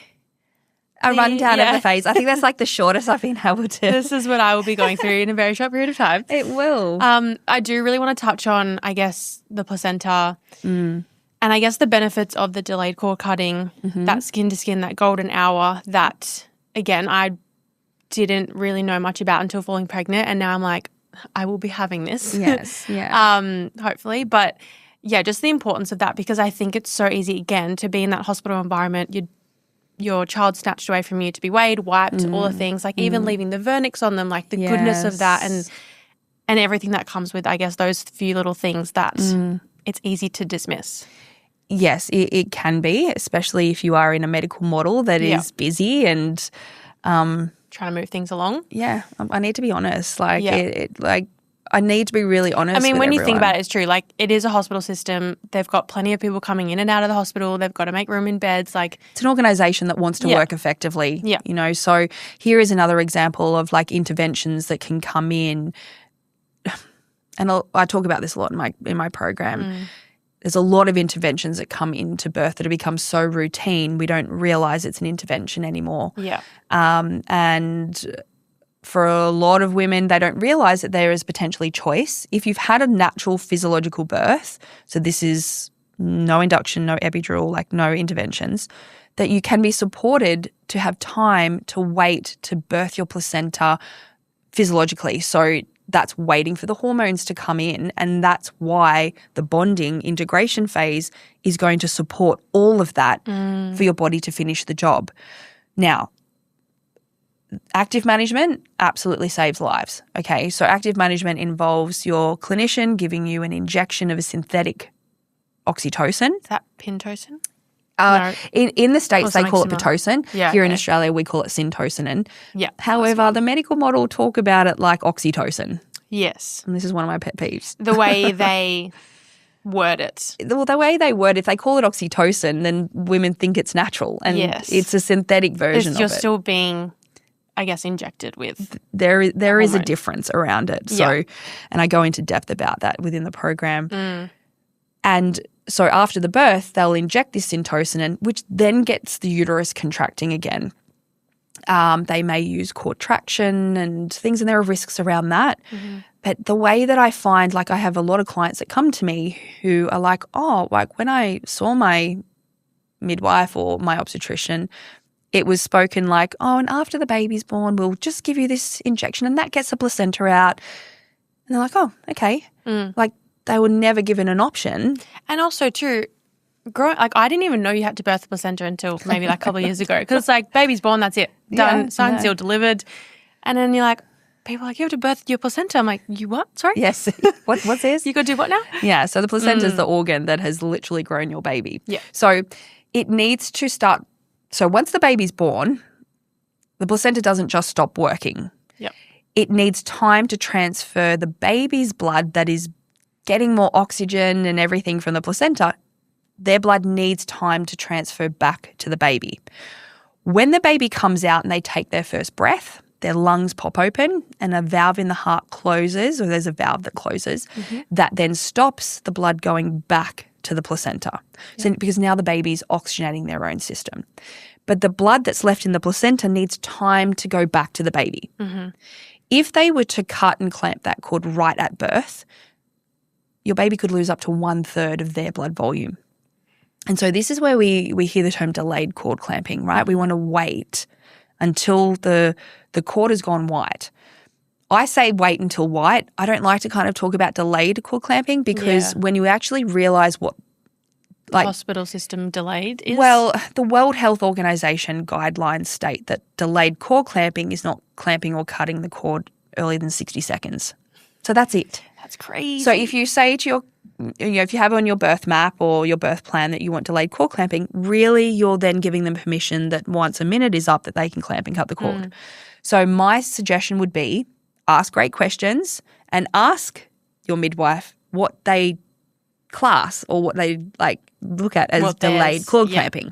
a rundown of the phase. I think that's like the shortest I've been able to. This is what I will be going through in a very short period of time. It will. I do really want to touch on, I guess, the placenta and I guess the benefits of the delayed cord cutting, that skin to skin, that golden hour, that, again, I didn't really know much about until falling pregnant, and now I'm like, I will be having this. Yes, yeah. Hopefully. But yeah, just the importance of that, because I think it's so easy, again, to be in that hospital environment. Your child snatched away from you to be weighed, wiped, all the things, like even leaving the vernix on them, like the goodness of that and everything that comes with, I guess, those few little things that it's easy to dismiss. Yes, it can be, especially if you are in a medical model that is busy and trying to move things along. Yeah, I need to be honest. Like, I need to be really honest. I mean, with when everyone. you think about it, it's true. Like, it is a hospital system. They've got plenty of people coming in and out of the hospital. They've got to make room in beds. Like, it's an organisation that wants to work effectively. Yeah. You know, so here is another example of like interventions that can come in. And I talk about this a lot in my program. There's a lot of interventions that come into birth that have become so routine we don't realise it's an intervention anymore. Yeah. And for a lot of women, they don't realise that there is potentially choice. If you've had a natural physiological birth, so this is no induction, no epidural, like no interventions, that you can be supported to have time to wait to birth your placenta physiologically. So that's waiting for the hormones to come in, and that's why the bonding integration phase is going to support all of that for your body to finish the job. Now, active management absolutely saves lives, okay? So active management involves your clinician giving you an injection of a synthetic oxytocin. Is that Pitocin? No. In the States, they call it similar. Pitocin. Yeah, Here in okay. Australia, we call it syntocinon. Yeah. However, the medical model talk about it like oxytocin. Yes. And this is one of my pet peeves. The way they word it. Well, the way they word it, if they call it oxytocin, then women think it's natural. And Yes. it's a synthetic version You're of it. still being, I guess, injected with. There is a hormone. difference around it. So, Yeah. and I go into depth about that within the program. And so after the birth, they'll inject this syntocinon, which then gets the uterus contracting again. They may use cord traction and things, and there are risks around that. But the way that I find, like I have a lot of clients that come to me who are like, oh, like when I saw my midwife or my obstetrician, it was spoken like, oh, and after the baby's born, we'll just give you this injection and that gets the placenta out. And they're like, oh, okay. Like they were never given an option. And also, too, I didn't even know you had to birth the placenta until maybe like a couple of years ago. Because it's like, baby's born, that's it. Done, Yeah, signed, no. sealed, delivered. And then you're like, people are like, you have to birth your placenta. I'm like, you what? Sorry? Yes. What's this? You got to do what now? Yeah, so the placenta is the organ that has literally grown your baby. Yeah. So it needs to start. So once the baby's born, the placenta doesn't just stop working. Yep. It needs time to transfer the baby's blood that is getting more oxygen and everything from the placenta. Their blood needs time to transfer back to the baby. When the baby comes out and they take their first breath, their lungs pop open and a valve in the heart closes, or there's a valve that closes, that then stops the blood going back to the placenta. So because now the baby's oxygenating their own system. But the blood that's left in the placenta needs time to go back to the baby. If they were to cut and clamp that cord right at birth, your baby could lose up to 1/3 of their blood volume. And so this is where we hear the term delayed cord clamping, right? We want to wait until the cord has gone white. I say wait until white. I don't like to kind of talk about delayed cord clamping because when you actually realize what Hospital system delayed is? Well, the World Health Organization guidelines state that delayed cord clamping is not clamping or cutting the cord earlier than 60 seconds. So that's it. That's crazy. So if you say to your, if you have on your birth map or your birth plan that you want delayed cord clamping, really you're then giving them permission that once a minute is up that they can clamp and cut the cord. So my suggestion would be ask great questions and ask your midwife what they class or what they look at as delayed cord clamping.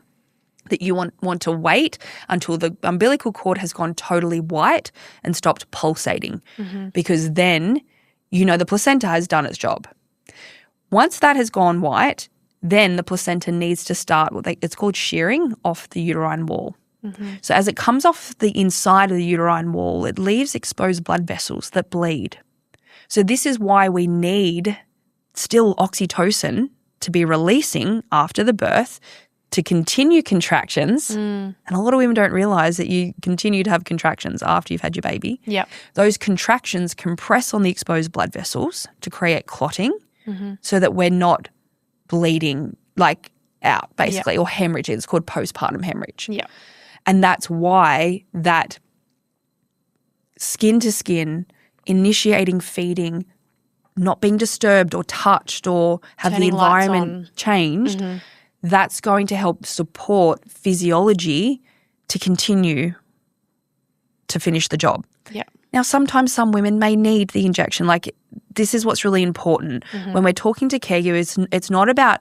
That you want to wait until the umbilical cord has gone totally white and stopped pulsating because then you know the placenta has done its job. Once that has gone white, then the placenta needs to start it's called shearing off the uterine wall. So as it comes off the inside of the uterine wall, it leaves exposed blood vessels that bleed. So this is why we need still oxytocin to be releasing after the birth to continue contractions. And a lot of women don't realize that you continue to have contractions after you've had your baby. Yep. Those contractions compress on the exposed blood vessels to create clotting so that we're not bleeding out basically or hemorrhage. It's called postpartum hemorrhage. Yeah. And that's why that skin to skin, initiating feeding, not being disturbed or touched or have Turning the environment changed, that's going to help support physiology to continue to finish the job. Yeah. Now, sometimes some women may need the injection. This is what's really important. When we're talking to caregivers, it's not about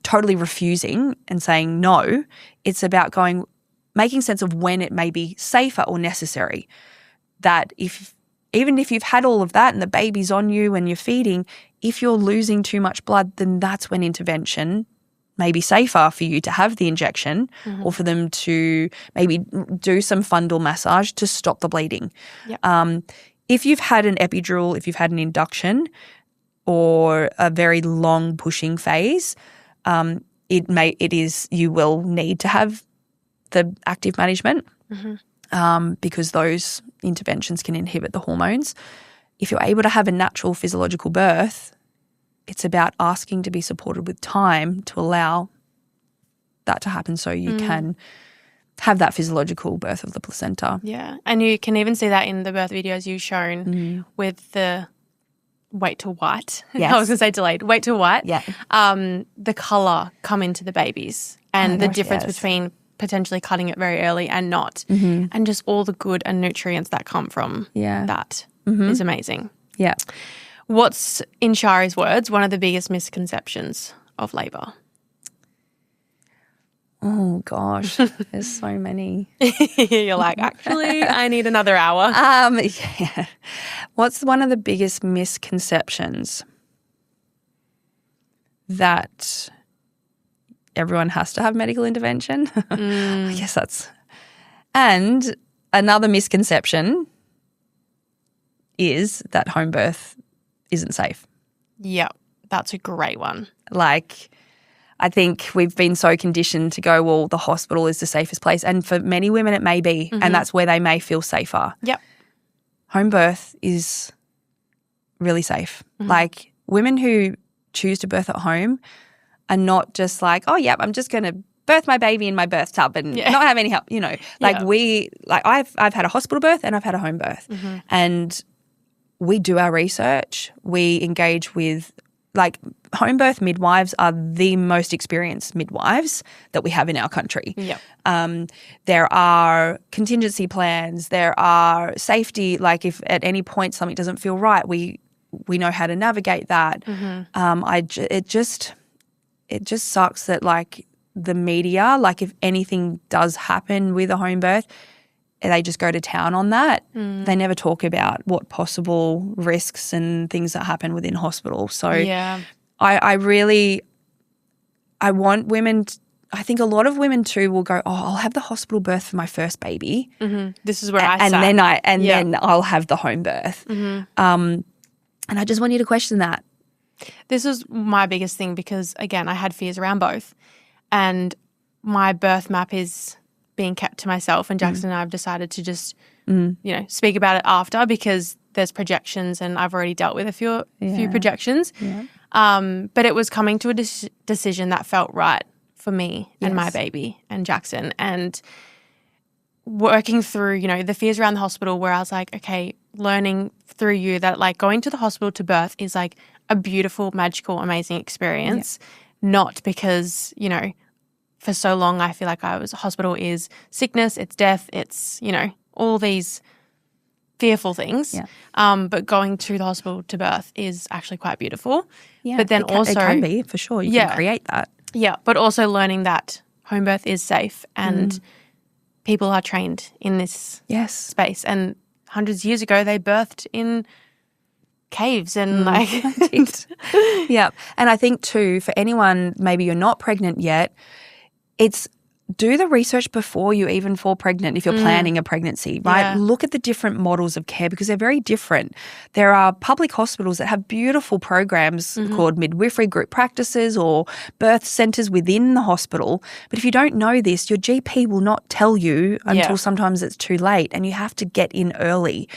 totally refusing and saying no. It's about making sense of when it may be safer or necessary. That even if you've had all of that and the baby's on you and you're feeding, if you're losing too much blood, then that's when intervention may be safer for you to have the injection or for them to maybe do some fundal massage to stop the bleeding. Yep. If you've had an epidural, if you've had an induction or a very long pushing phase, you will need to have the active management because those interventions can inhibit the hormones. if you're able to have a natural physiological birth, it's about asking to be supported with time to allow that to happen so you can have that physiological birth of the placenta. Yeah. And you can even see that in the birth videos you've shown with the wait to white. Yes. I was going to say delayed. Wait to white. Yeah. The colour come into the babies and the difference between potentially cutting it very early and not. And just all the good and nutrients that come from that is amazing. Yeah. What's, in Shari's words, one of the biggest misconceptions of labour? Oh, gosh. There's so many. You're like, actually, I need another hour. Yeah. What's one of the biggest misconceptions? That everyone has to have medical intervention? I guess that's... And another misconception is that home birth isn't safe. Yeah, that's a great one. Like, I think we've been so conditioned to go, well, the hospital is the safest place. And for many women, it may be, and that's where they may feel safer. Yep. Home birth is really safe. Like, women who choose to birth at home are not just like, oh, yeah, I'm just going to birth my baby in my birth tub and not have any help, you know. Like I've had a hospital birth and I've had a home birth. And we do our research. We engage with, like, home birth midwives are the most experienced midwives that we have in our country. Yep. There are contingency plans. There are safety, like if at any point something doesn't feel right, we know how to navigate that. It just sucks that, like, the media, like, if anything does happen with a home birth, they just go to town on that. They never talk about what possible risks and things that happen within hospital. So I want women I think a lot of women too will go, oh, I'll have the hospital birth for my first baby. This is where I sat. Then I'll have the home birth. And I just want you to question that. This was my biggest thing because, again, I had fears around both. And my birth map is being kept to myself, and Jackson and I have decided to just, speak about it after because there's projections and I've already dealt with a few projections. But it was coming to a decision that felt right for me and my baby and Jackson, and working through, the fears around the hospital where I was like, okay, learning through you that, like, going to the hospital to birth is like a beautiful, magical, amazing experience, not because, for so long I feel like hospital is sickness, it's death, it's, all these fearful things. But going to the hospital to birth is actually quite beautiful. But then it can be, for sure. You can create that. But also learning that home birth is safe and people are trained in this space. And hundreds of years ago they birthed in caves and And I think too, for anyone, maybe you're not pregnant yet, it's do the research before you even fall pregnant if you're planning a pregnancy, right? Look at the different models of care because they're very different. There are public hospitals that have beautiful programs called midwifery group practices or birth centres within the hospital. But if you don't know this, your GP will not tell you until sometimes it's too late, and you have to get in early.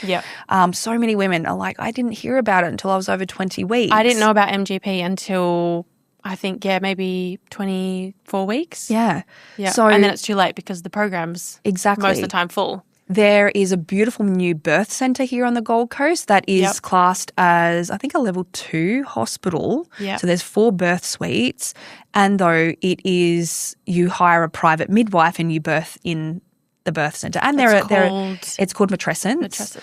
So many women are like, I didn't hear about it until I was over 20 weeks. I didn't know about MGP until I think, maybe 24 weeks. So, and then it's too late because the program's most of the time full. There is a beautiful new birth centre here on the Gold Coast that is classed as, I think, a level 2 hospital. So there's 4 birth suites, and though it is, you hire a private midwife and you birth in the birth centre. And it's called matrescence.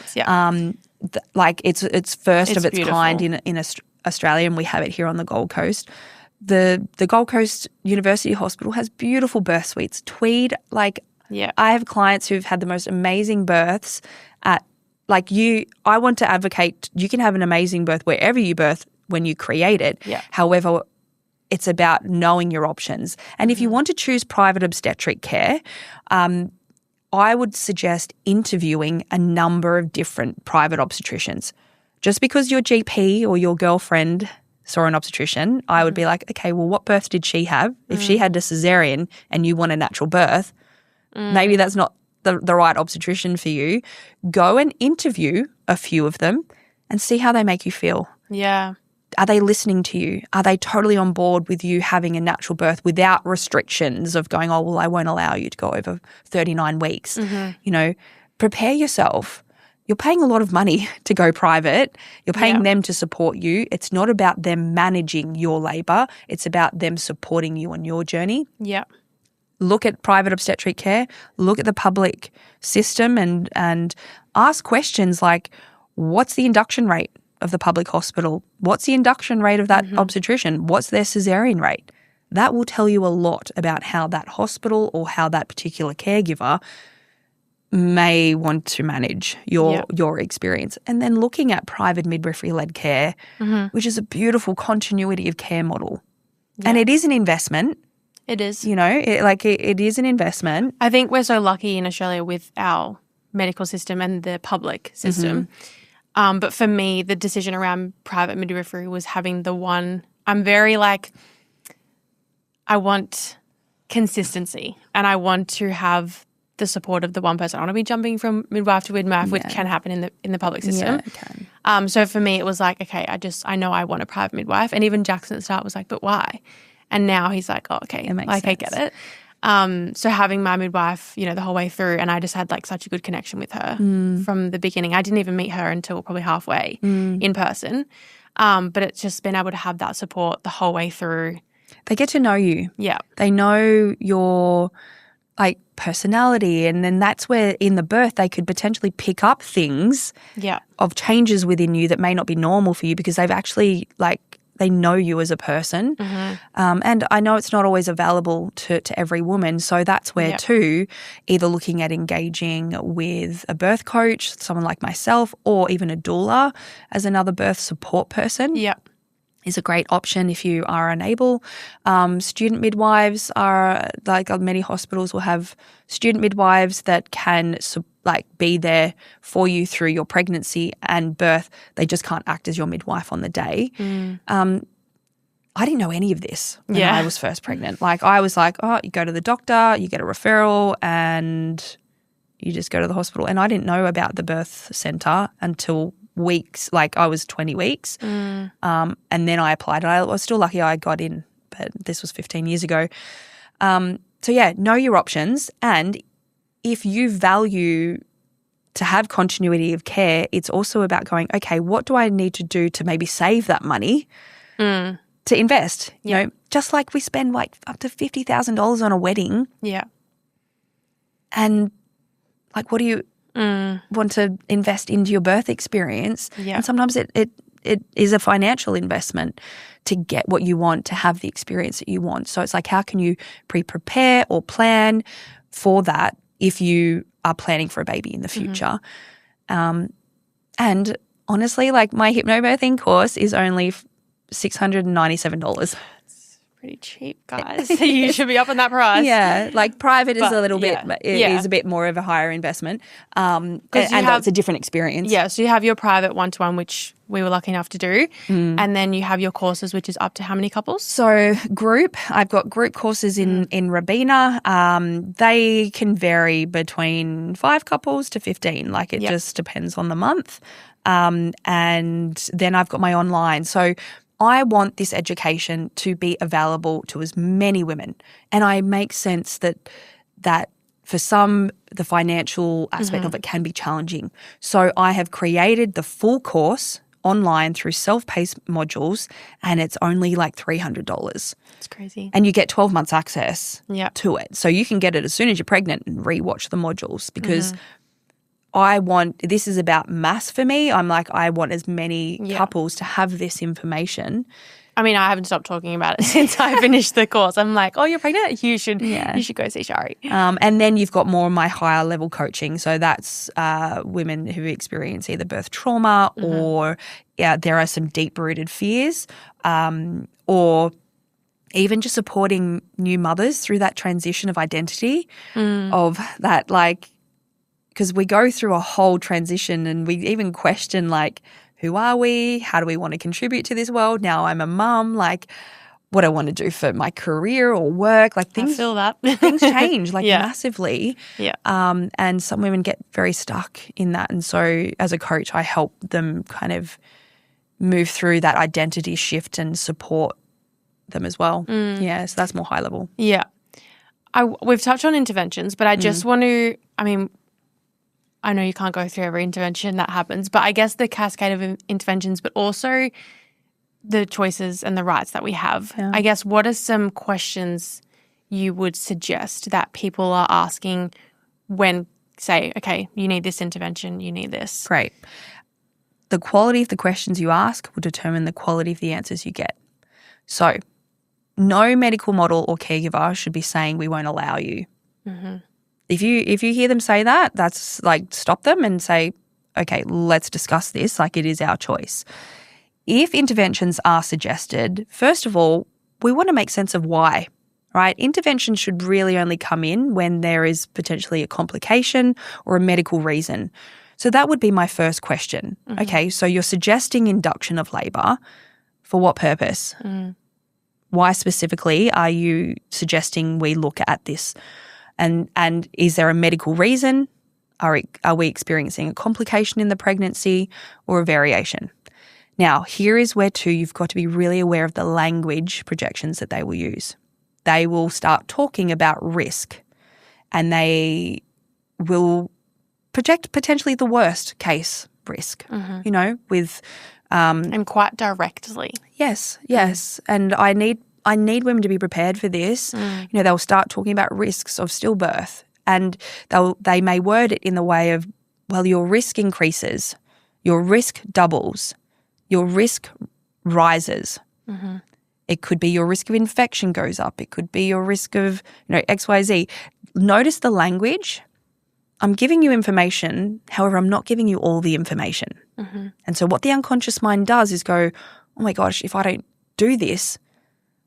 It's first of its kind in Australia, and we have it here on the Gold Coast. The Gold Coast University Hospital has beautiful birth suites. Tweed, I have clients who've had the most amazing births I want to advocate, you can have an amazing birth wherever you birth when you create it. However, it's about knowing your options. And if you want to choose private obstetric care, I would suggest interviewing a number of different private obstetricians. Just because your GP or your girlfriend saw an obstetrician, I would be like, okay, well, what birth did she have? If she had a cesarean and you want a natural birth, maybe that's not the right obstetrician for you. Go and interview a few of them and see how they make you feel. Yeah. Are they listening to you? Are they totally on board with you having a natural birth without restrictions of going, oh, well, I won't allow you to go over 39 weeks? You know, prepare yourself. You're paying a lot of money to go private. You're paying them to support you. It's not about them managing your labour. It's about them supporting you on your journey. Yeah. Look at private obstetric care. Look at the public system and ask questions like, what's the induction rate of the public hospital? What's the induction rate of that obstetrician? What's their cesarean rate? That will tell you a lot about how that hospital or how that particular caregiver may want to manage your experience. And then looking at private midwifery-led care, which is a beautiful continuity of care model. Yeah. And it is an investment. It is. You know, it is an investment. I think we're so lucky in Australia with our medical system and the public system. But for me, the decision around private midwifery was having the one. I'm very I want consistency and I want to have the support of the one person. I want to be jumping from midwife to midwife, which can happen in the public system. Yeah, it can. So for me, it was like, okay, I know I want a private midwife. And even Jackson at the start was like, but why? And now he's like, oh, okay, it makes sense. I get it. So having my midwife, you know, the whole way through, and I just had such a good connection with her from the beginning. I didn't even meet her until probably halfway in person. But it's just been able to have that support the whole way through. They get to know you. Yeah. They know your personality, and then that's where in the birth they could potentially pick up things of changes within you that may not be normal for you because they've actually they know you as a person. And I know it's not always available to every woman. So that's where too, either looking at engaging with a birth coach, someone like myself, or even a doula as another birth support person. Is a great option if you are unable. Student midwives are many hospitals will have student midwives that can be there for you through your pregnancy and birth. They just can't act as your midwife on the day. I didn't know any of this when I was first pregnant. I was like, oh, you go to the doctor, you get a referral, and you just go to the hospital. And I didn't know about the birth centre until weeks, I was 20 weeks. And then I applied. I was still lucky I got in, but this was 15 years ago. Know your options. And if you value to have continuity of care, it's also about going, okay, what do I need to do to maybe save that money to invest? You know, just like we spend up to $50,000 on a wedding. Yeah. And what do you want to invest into your birth experience? Yeah. And sometimes it is a financial investment to get what you want, to have the experience that you want. So it's how can you pre-prepare or plan for that if you are planning for a baby in the future? And honestly, my hypnobirthing course is only $697. Pretty cheap, guys. You should be up on that price. Yeah, private is a little bit, is a bit more of a higher investment. And it's a different experience. Yeah, so you have your private one-to-one, which we were lucky enough to do. And then you have your courses, which is up to how many couples? So I've got group courses in Rabina. They can vary between 5 couples to 15. It just depends on the month. And then I've got my online. So I want this education to be available to as many women. And I make sense that for some, the financial aspect of it can be challenging. So I have created the full course online through self-paced modules, and it's only $300. It's crazy. And you get 12 months access to it. So you can get it as soon as you're pregnant and rewatch the modules because this is about mass for me. I want as many couples to have this information. I mean, I haven't stopped talking about it since I finished the course. I'm like, oh, you're pregnant? You should go see Shari. And then you've got more of my higher level coaching. So that's women who experience either birth trauma or there are some deep rooted fears or even just supporting new mothers through that transition of identity of that because we go through a whole transition and we even question who are we? How do we want to contribute to this world? Now I'm a mum. what I want to do for my career or work. Like I feel that. things change like Yeah. massively. Yeah. And some women get very stuck in that. And so as a coach, I help them kind of move through that identity shift and support them as well. Yeah, so that's more high level. Yeah. We've touched on interventions, but I just want to, I mean, I know you can't go through every intervention that happens, but I guess the cascade of interventions, but also the choices and the rights that we have. Yeah. I guess what are some questions you would suggest that people are asking when, say, okay, you need this intervention, you need this? Great. The quality of the questions you ask will determine the quality of the answers you get. So no medical model or caregiver should be saying we won't allow you. Mm-hmm. If you hear them say that, that's like stop them and say, okay, let's discuss this. Like it is our choice. If interventions are suggested, first of all, we want to make sense of why, right? Intervention should really only come in when there is potentially a complication or a medical reason. So that would be my first question. Mm-hmm. Okay, so you're suggesting induction of labour. For what purpose? Why specifically are you suggesting we look at this? And is there a medical reason? Are we experiencing a complication in the pregnancy or a variation? Now, here is where too you've got to be really aware of the language projections that they will use. They will start talking about risk and they will project potentially the worst case risk, you know, with and quite directly. Yes. And I need women to be prepared for this. You know, they'll start talking about risks of stillbirth and they may word it in the way of, well, your risk increases, your risk doubles, your risk rises. It could be your risk of infection goes up. It could be your risk of, you know, XYZ. Notice the language. I'm giving you information, however, I'm not giving you all the information. And so what the unconscious mind does is go, oh my gosh, if I don't do this,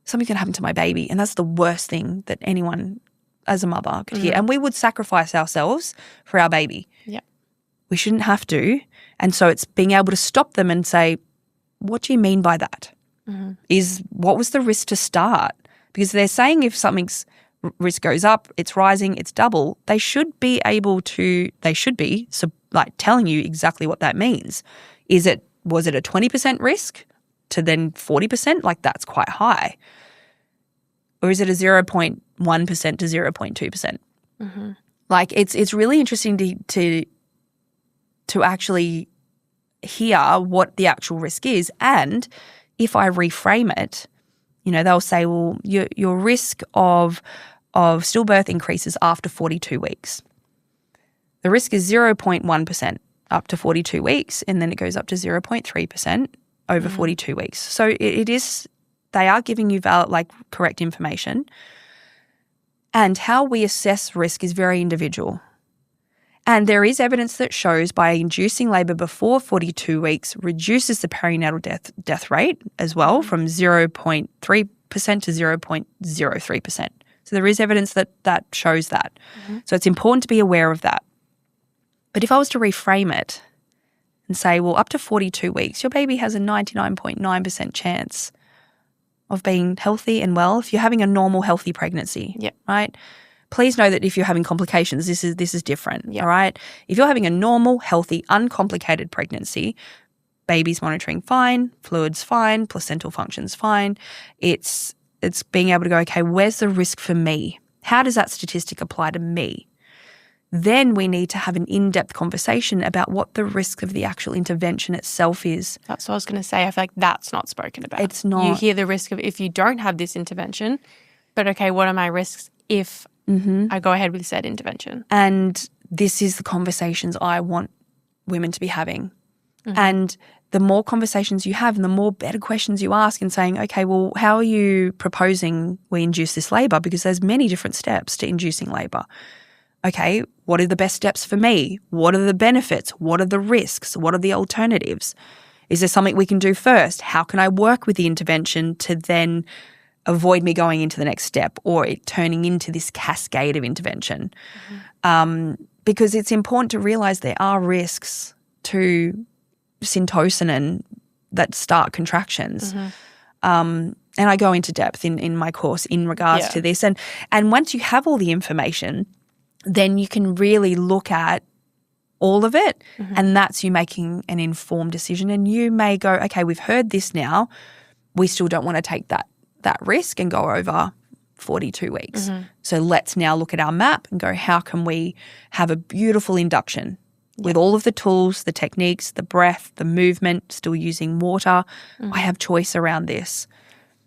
something's going to happen to my baby. And that's the worst thing that anyone as a mother could hear. And we would sacrifice ourselves for our baby. Yeah. We shouldn't have to. And so it's being able to stop them and say, what do you mean by that? What was the risk to start? Because they're saying if something's risk goes up, it's rising, it's double, they should be telling you exactly what that means. Was it a 20% risk to then 40%? Like that's quite high. Or is it a 0.1% to 0.2%? Like it's really interesting to actually hear what the actual risk is. And if I reframe it, you know, they'll say, well, your risk of stillbirth increases after 42 weeks. The risk is 0.1% up to 42 weeks, and then it goes up to 0.3% over 42 weeks. So they are giving you correct information. And how we assess risk is very individual. And there is evidence that shows by inducing labour before 42 weeks reduces the perinatal death rate as well from 0.3% to 0.03%. So there is evidence that shows that. So it's important to be aware of that. But if I was to reframe it and say, well, up to 42 weeks, your baby has a 99.9% chance of being healthy and well if you're having a normal, healthy pregnancy, right? Please know that if you're having complications, this is different, all right? If you're having a normal, healthy, uncomplicated pregnancy, baby's monitoring fine, fluids fine, placental function's fine, it's being able to go, okay, where's the risk for me? How does that statistic apply to me? Then we need to have an in-depth conversation about what the risk of the actual intervention itself is. That's what I was going to say. I feel like that's not spoken about. It's not. You hear the risk of if you don't have this intervention, but okay, what are my risks if I go ahead with said intervention? And this is the conversations I want women to be having. And the more conversations you have and the more better questions you ask and saying, okay, well, how are you proposing we induce this labour? Because there's many different steps to inducing labour. Okay, what are the best steps for me? What are the benefits? What are the risks? What are the alternatives? Is there something we can do first? How can I work with the intervention to then avoid me going into the next step or it turning into this cascade of intervention? Because it's important to realise there are risks to syntocinin that start contractions. And I go into depth in my course in regards to this. And once you have all the information, then you can really look at all of it, and that's you making an informed decision. And you may go, okay, we've heard this now. We still don't want to take that risk and go over 42 weeks. So let's now look at our map and go, how can we have a beautiful induction with all of the tools, the techniques, the breath, the movement, still using water. I have choice around this.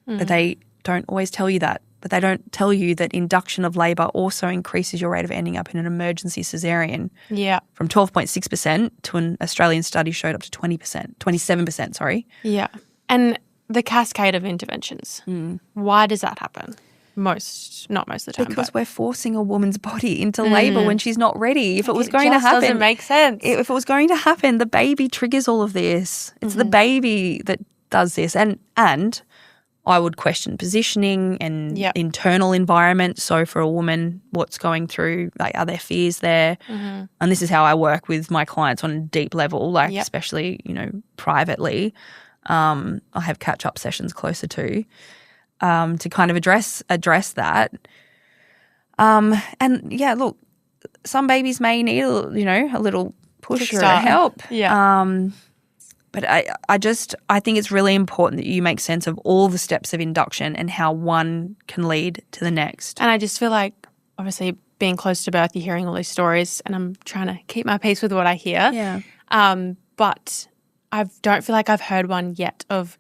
But they don't always tell you that. But they don't tell you that induction of labour also increases your rate of ending up in an emergency caesarean. Yeah. From 12.6% to an Australian study showed up to 27%, sorry. Yeah. And the cascade of interventions, why does that happen? Not most of the time. Because we're forcing a woman's body into labour when she's not ready. If it was going to happen. Doesn't make sense. If it was going to happen, the baby triggers all of this. It's the baby that does this. And I would question positioning and internal environment. So for a woman, what's going through, like, are there fears there? And this is how I work with my clients on a deep level, like especially, privately. I have catch-up sessions closer to kind of address that. And yeah, look, some babies may need a little push or help. Yeah. But I think it's really important that you make sense of all the steps of induction and how one can lead to the next. And I just feel like, obviously, being close to birth, you're hearing all these stories, and I'm trying to keep my peace with what I hear. Yeah. But I don't feel like I've heard one yet of,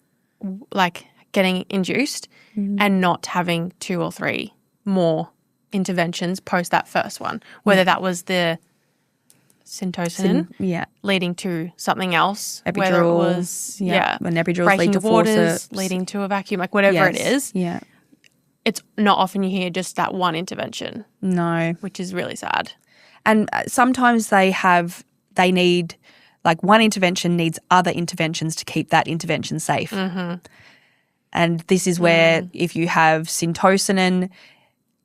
like, getting induced and not having 2 or 3 more interventions post that first one, whether that was the syntocin leading to something else, epidural, whether it was when epidurals breaking lead to waters, forceps, leading to a vacuum, like whatever it is. Yeah, it's not often you hear just that one intervention. No, which is really sad. And sometimes they need, like, one intervention needs other interventions to keep that intervention safe. And this is where if you have syntocin,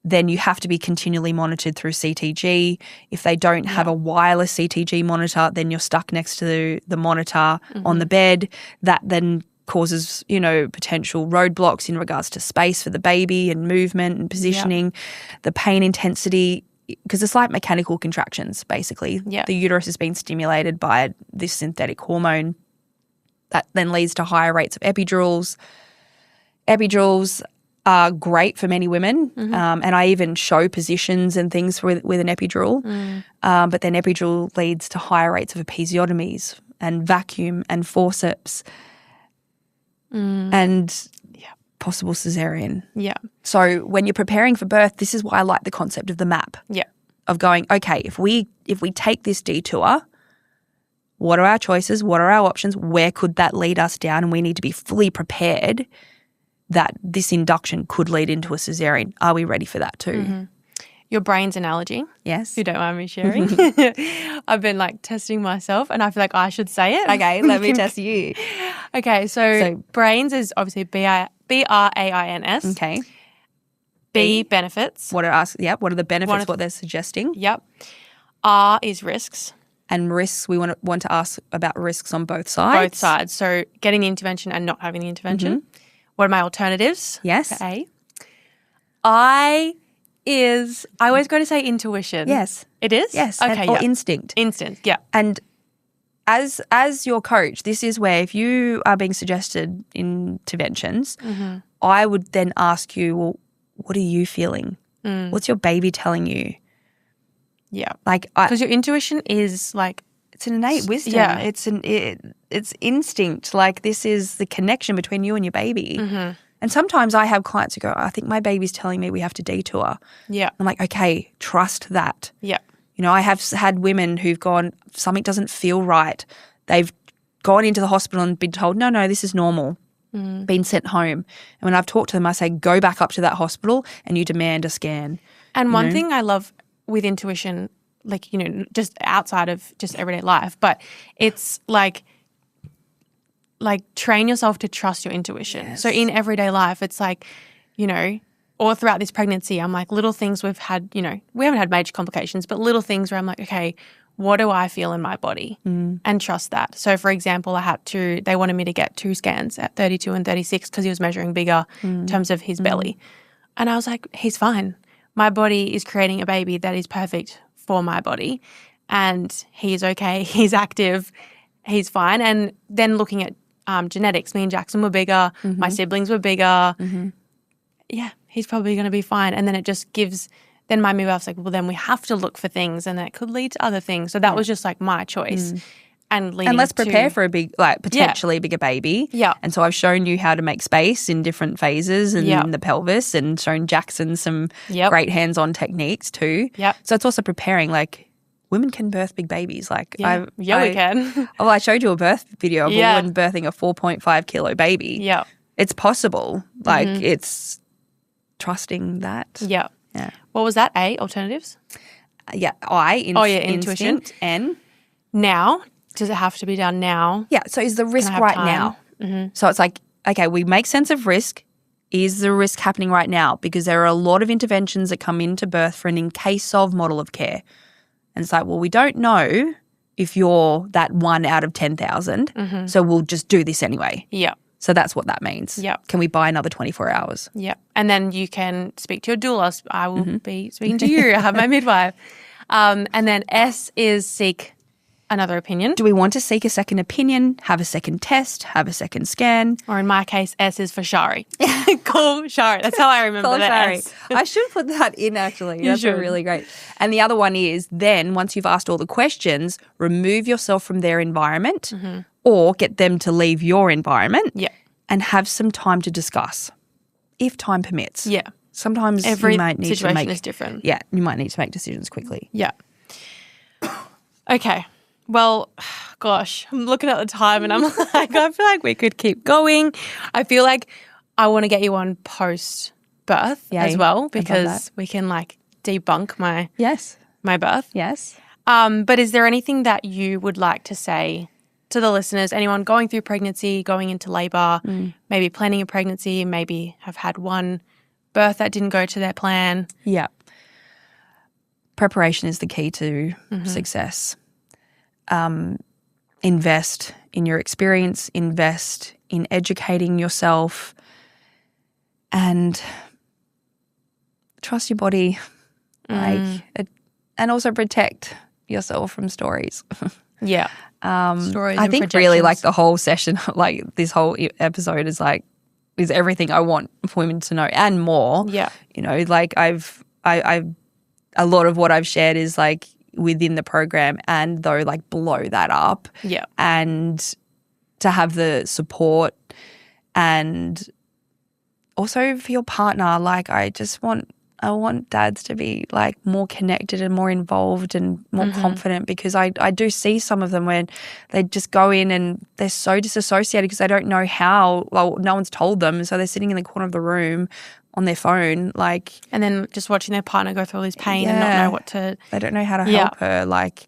then you have to be continually monitored through CTG. If they don't have a wireless CTG monitor, then you're stuck next to the monitor on the bed. That then causes, potential roadblocks in regards to space for the baby and movement and positioning, the pain intensity, because it's like mechanical contractions, basically. The uterus is being stimulated by this synthetic hormone that then leads to higher rates of epidurals. Epidurals are great for many women, and I even show positions and things with an epidural. But then epidural leads to higher rates of episiotomies and vacuum and forceps and possible cesarean. Yeah. So when you're preparing for birth, this is why I like the concept of the map. Yeah. Of going, okay, if we take this detour, what are our choices? What are our options? Where could that lead us down? And we need to be fully prepared that this induction could lead into a cesarean. Are we ready for that too? Your brain's analogy. Yes. If you don't mind me sharing. I've been, like, testing myself, and I feel like I should say it. Okay, let me test you. Okay, so brains is obviously BRAINS. Okay. B, benefits. What are the benefits, what they're suggesting? Yep. R is risks. And risks, we want to ask about risks on both sides. Both sides. So getting the intervention and not having the intervention. What are my alternatives? Yes. For A. I always go to say intuition. Yes. It is? Yes. Okay. Or instinct. Instinct, yeah. And as your coach, this is where if you are being suggested interventions, I would then ask you, well, what are you feeling? What's your baby telling you? Yeah. Like, because your intuition is like, it's an innate wisdom. Yeah. It's instinct. Like, this is the connection between you and your baby. And sometimes I have clients who go, I think my baby's telling me we have to detour. Yeah. I'm like, okay, trust that. Yeah. I have had women who've gone, something doesn't feel right. They've gone into the hospital and been told, no, this is normal. Been sent home. And when I've talked to them, I say, go back up to that hospital and you demand a scan. And one thing I love with intuition, like, just outside of just everyday life, but it's like train yourself to trust your intuition. Yes. So in everyday life, it's like, all throughout this pregnancy, I'm like, little things we've had, we haven't had major complications, but little things where I'm like, okay, what do I feel in my body and trust that. So, for example, they wanted me to get 2 scans at 32 and 36 because he was measuring bigger in terms of his belly. And I was like, he's fine. My body is creating a baby that is perfect for my body and he's okay. He's active. He's fine. And then looking at genetics, me and Jackson were bigger. My siblings were bigger. Yeah, he's probably going to be fine. And then it just gives – then my midwife's like, well, then we have to look for things and that could lead to other things. So that was just like my choice. And let's prepare for a big, like potentially bigger baby. Yeah. And so I've shown you how to make space in different phases and in the pelvis and shown Jackson some great hands-on techniques too. Yep. So it's also preparing like women can birth big babies. Like we can. Oh, I showed you a birth video of a woman birthing a 4.5 kilo baby. Yeah. It's possible. Like it's trusting that. Yeah. Yeah. What was that? A, alternatives? Intuition. Instinct. N. Now. Does it have to be done now? Yeah. So is the risk right now? So it's like, okay, we make sense of risk. Is the risk happening right now? Because there are a lot of interventions that come into birth for an in case of model of care. And it's like, well, we don't know if you're that 1 out of 10,000. So we'll just do this anyway. Yeah. So that's what that means. Yeah. Can we buy another 24 hours? Yeah. And then you can speak to your doula. I will be speaking to you. I have my midwife. And then S is seek another opinion. Do we want to seek a second opinion, have a second test, have a second scan? Or in my case, S is for Shari. Call Shari. That's how I remember that. Shari. S. I should put that in actually. You That's should. really great. And the other one is then once you've asked all the questions, remove yourself from their environment or get them to leave your environment and have some time to discuss if time permits. Yeah. Sometimes Every you might need situation to make, is different. Yeah, you might need to make decisions quickly. Yeah. Okay. Well, gosh, I'm looking at the time and I'm like, I feel like we could keep going. I feel like I want to get you on post-birth as well because we can like debunk my birth. Yes. But is there anything that you would like to say to the listeners, anyone going through pregnancy, going into labour, maybe planning a pregnancy, maybe have had one birth that didn't go to their plan? Yeah. Preparation is the key to success. Invest in your experience, invest in educating yourself, and trust your body. And also protect yourself from stories. Yeah. Stories. I and think really like the whole session, like this whole episode is everything I want women to know and more. Yeah. You know, like a lot of what I've shared is like within the program and though like blow that up. Yeah. And to have the support and also for your partner, like I want dads to be like more connected and more involved and more confident because I do see some of them when they just go in and they're so disassociated because they don't know how, well, no one's told them. So they're sitting in the corner of the room on their phone, like. And then just watching their partner go through all this pain and not know what to. They don't know how to help her. Like,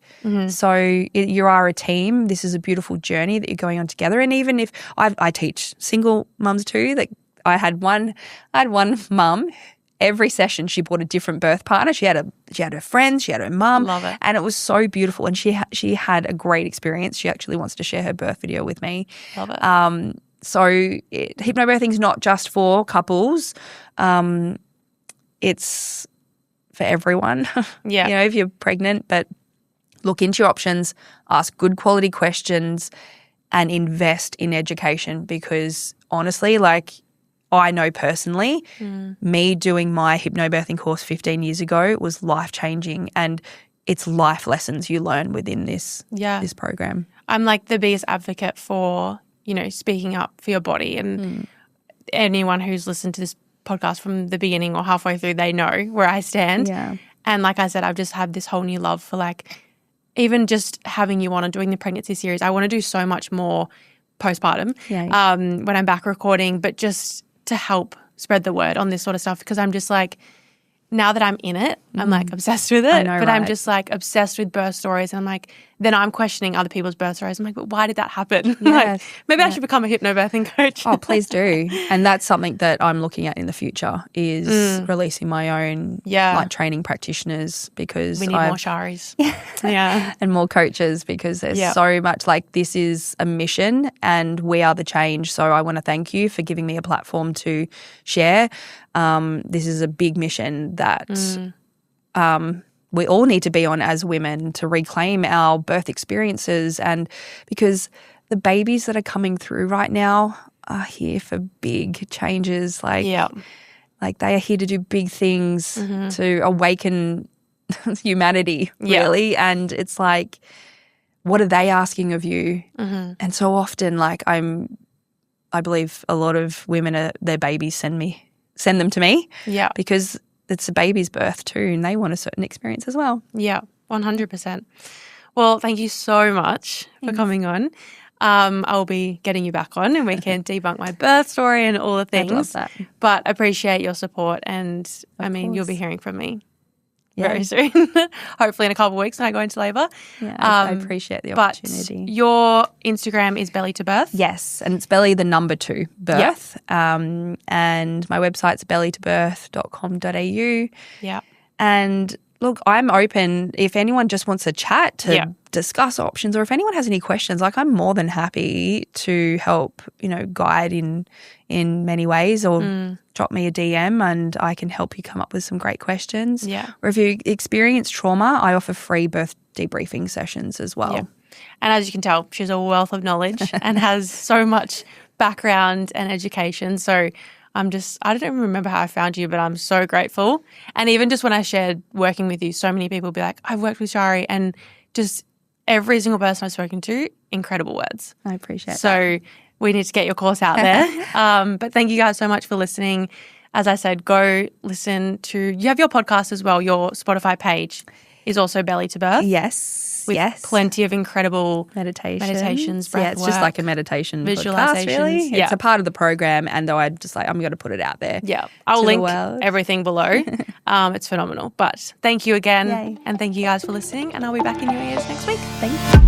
so you are a team. This is a beautiful journey that you're going on together. And even if I teach single mums too, that I had one mum. Every session, she brought a different birth partner. She had her friends, she had her mum. Love it. And it was so beautiful. And she had a great experience. She actually wants to share her birth video with me. Love it. So hypnobirthing is not just for couples. It's for everyone. Yeah. You know, if you're pregnant, but look into your options, ask good quality questions, and invest in education because honestly, like I know personally, me doing my hypnobirthing course 15 years ago was life-changing and it's life lessons you learn within this program. I'm like the biggest advocate for, you know, speaking up for your body and anyone who's listened to this podcast from the beginning or halfway through, they know where I stand. Yeah. And like I said, I've just had this whole new love for like even just having you on and doing the pregnancy series. I want to do so much more postpartum when I'm back recording, but just to help spread the word on this sort of stuff because I'm just like, now that I'm in it, I'm like obsessed with it. I know, but I'm right? just like obsessed with birth stories. And I'm like, then I'm questioning other people's birth stories. I'm like, but why did that happen? Like, Yes. maybe I should become a hypnobirthing coach. Oh, please do. And that's something that I'm looking at in the future is releasing my own like training practitioners because We need more Sharis. Yeah. and more coaches because there's so much like this is a mission and we are the change. So I want to thank you for giving me a platform to share. This is a big mission that we all need to be on as women to reclaim our birth experiences, and because the babies that are coming through right now are here for big changes. Like they are here to do big things to awaken humanity, really. And it's like, what are they asking of you? And so often, like I believe a lot of women their babies send them to me. Yeah. Because it's a baby's birth too and they want a certain experience as well. Yeah, 100%. Well, thank you so much for coming on. I'll be getting you back on and we can debunk my birth story and all the things. I'd love that. But appreciate your support and I mean, you'll be hearing from me very soon. Hopefully in a couple of weeks when I go into labour. Yeah, I appreciate the opportunity. But your Instagram is belly to birth? Yes, and it's belly the number 2 birth. And my website's bellytobirth.com.au. Yeah. And look, I'm open if anyone just wants to chat to discuss options or if anyone has any questions, like I'm more than happy to help, guide in many ways or drop me a DM and I can help you come up with some great questions. Yeah. Or if you experience trauma, I offer free birth debriefing sessions as well. Yeah. And as you can tell, she's a wealth of knowledge and has so much background and education. So I don't even remember how I found you, but I'm so grateful. And even just when I shared working with you, so many people be like, I've worked with Shari, and just every single person I've spoken to, incredible words. I appreciate that. So we need to get your course out there. But thank you guys so much for listening. As I said, go listen to, you have your podcast as well. Your Spotify page is also Belly to Birth. Yes. With plenty of incredible meditations, breath it's just like a meditation visualizations. Podcast, really. Yeah. It's a part of the program, and though I'm going to put it out there. Yeah, I'll link everything below. It's phenomenal. But thank you again, and thank you guys for listening. And I'll be back in your ears next week. Thank you.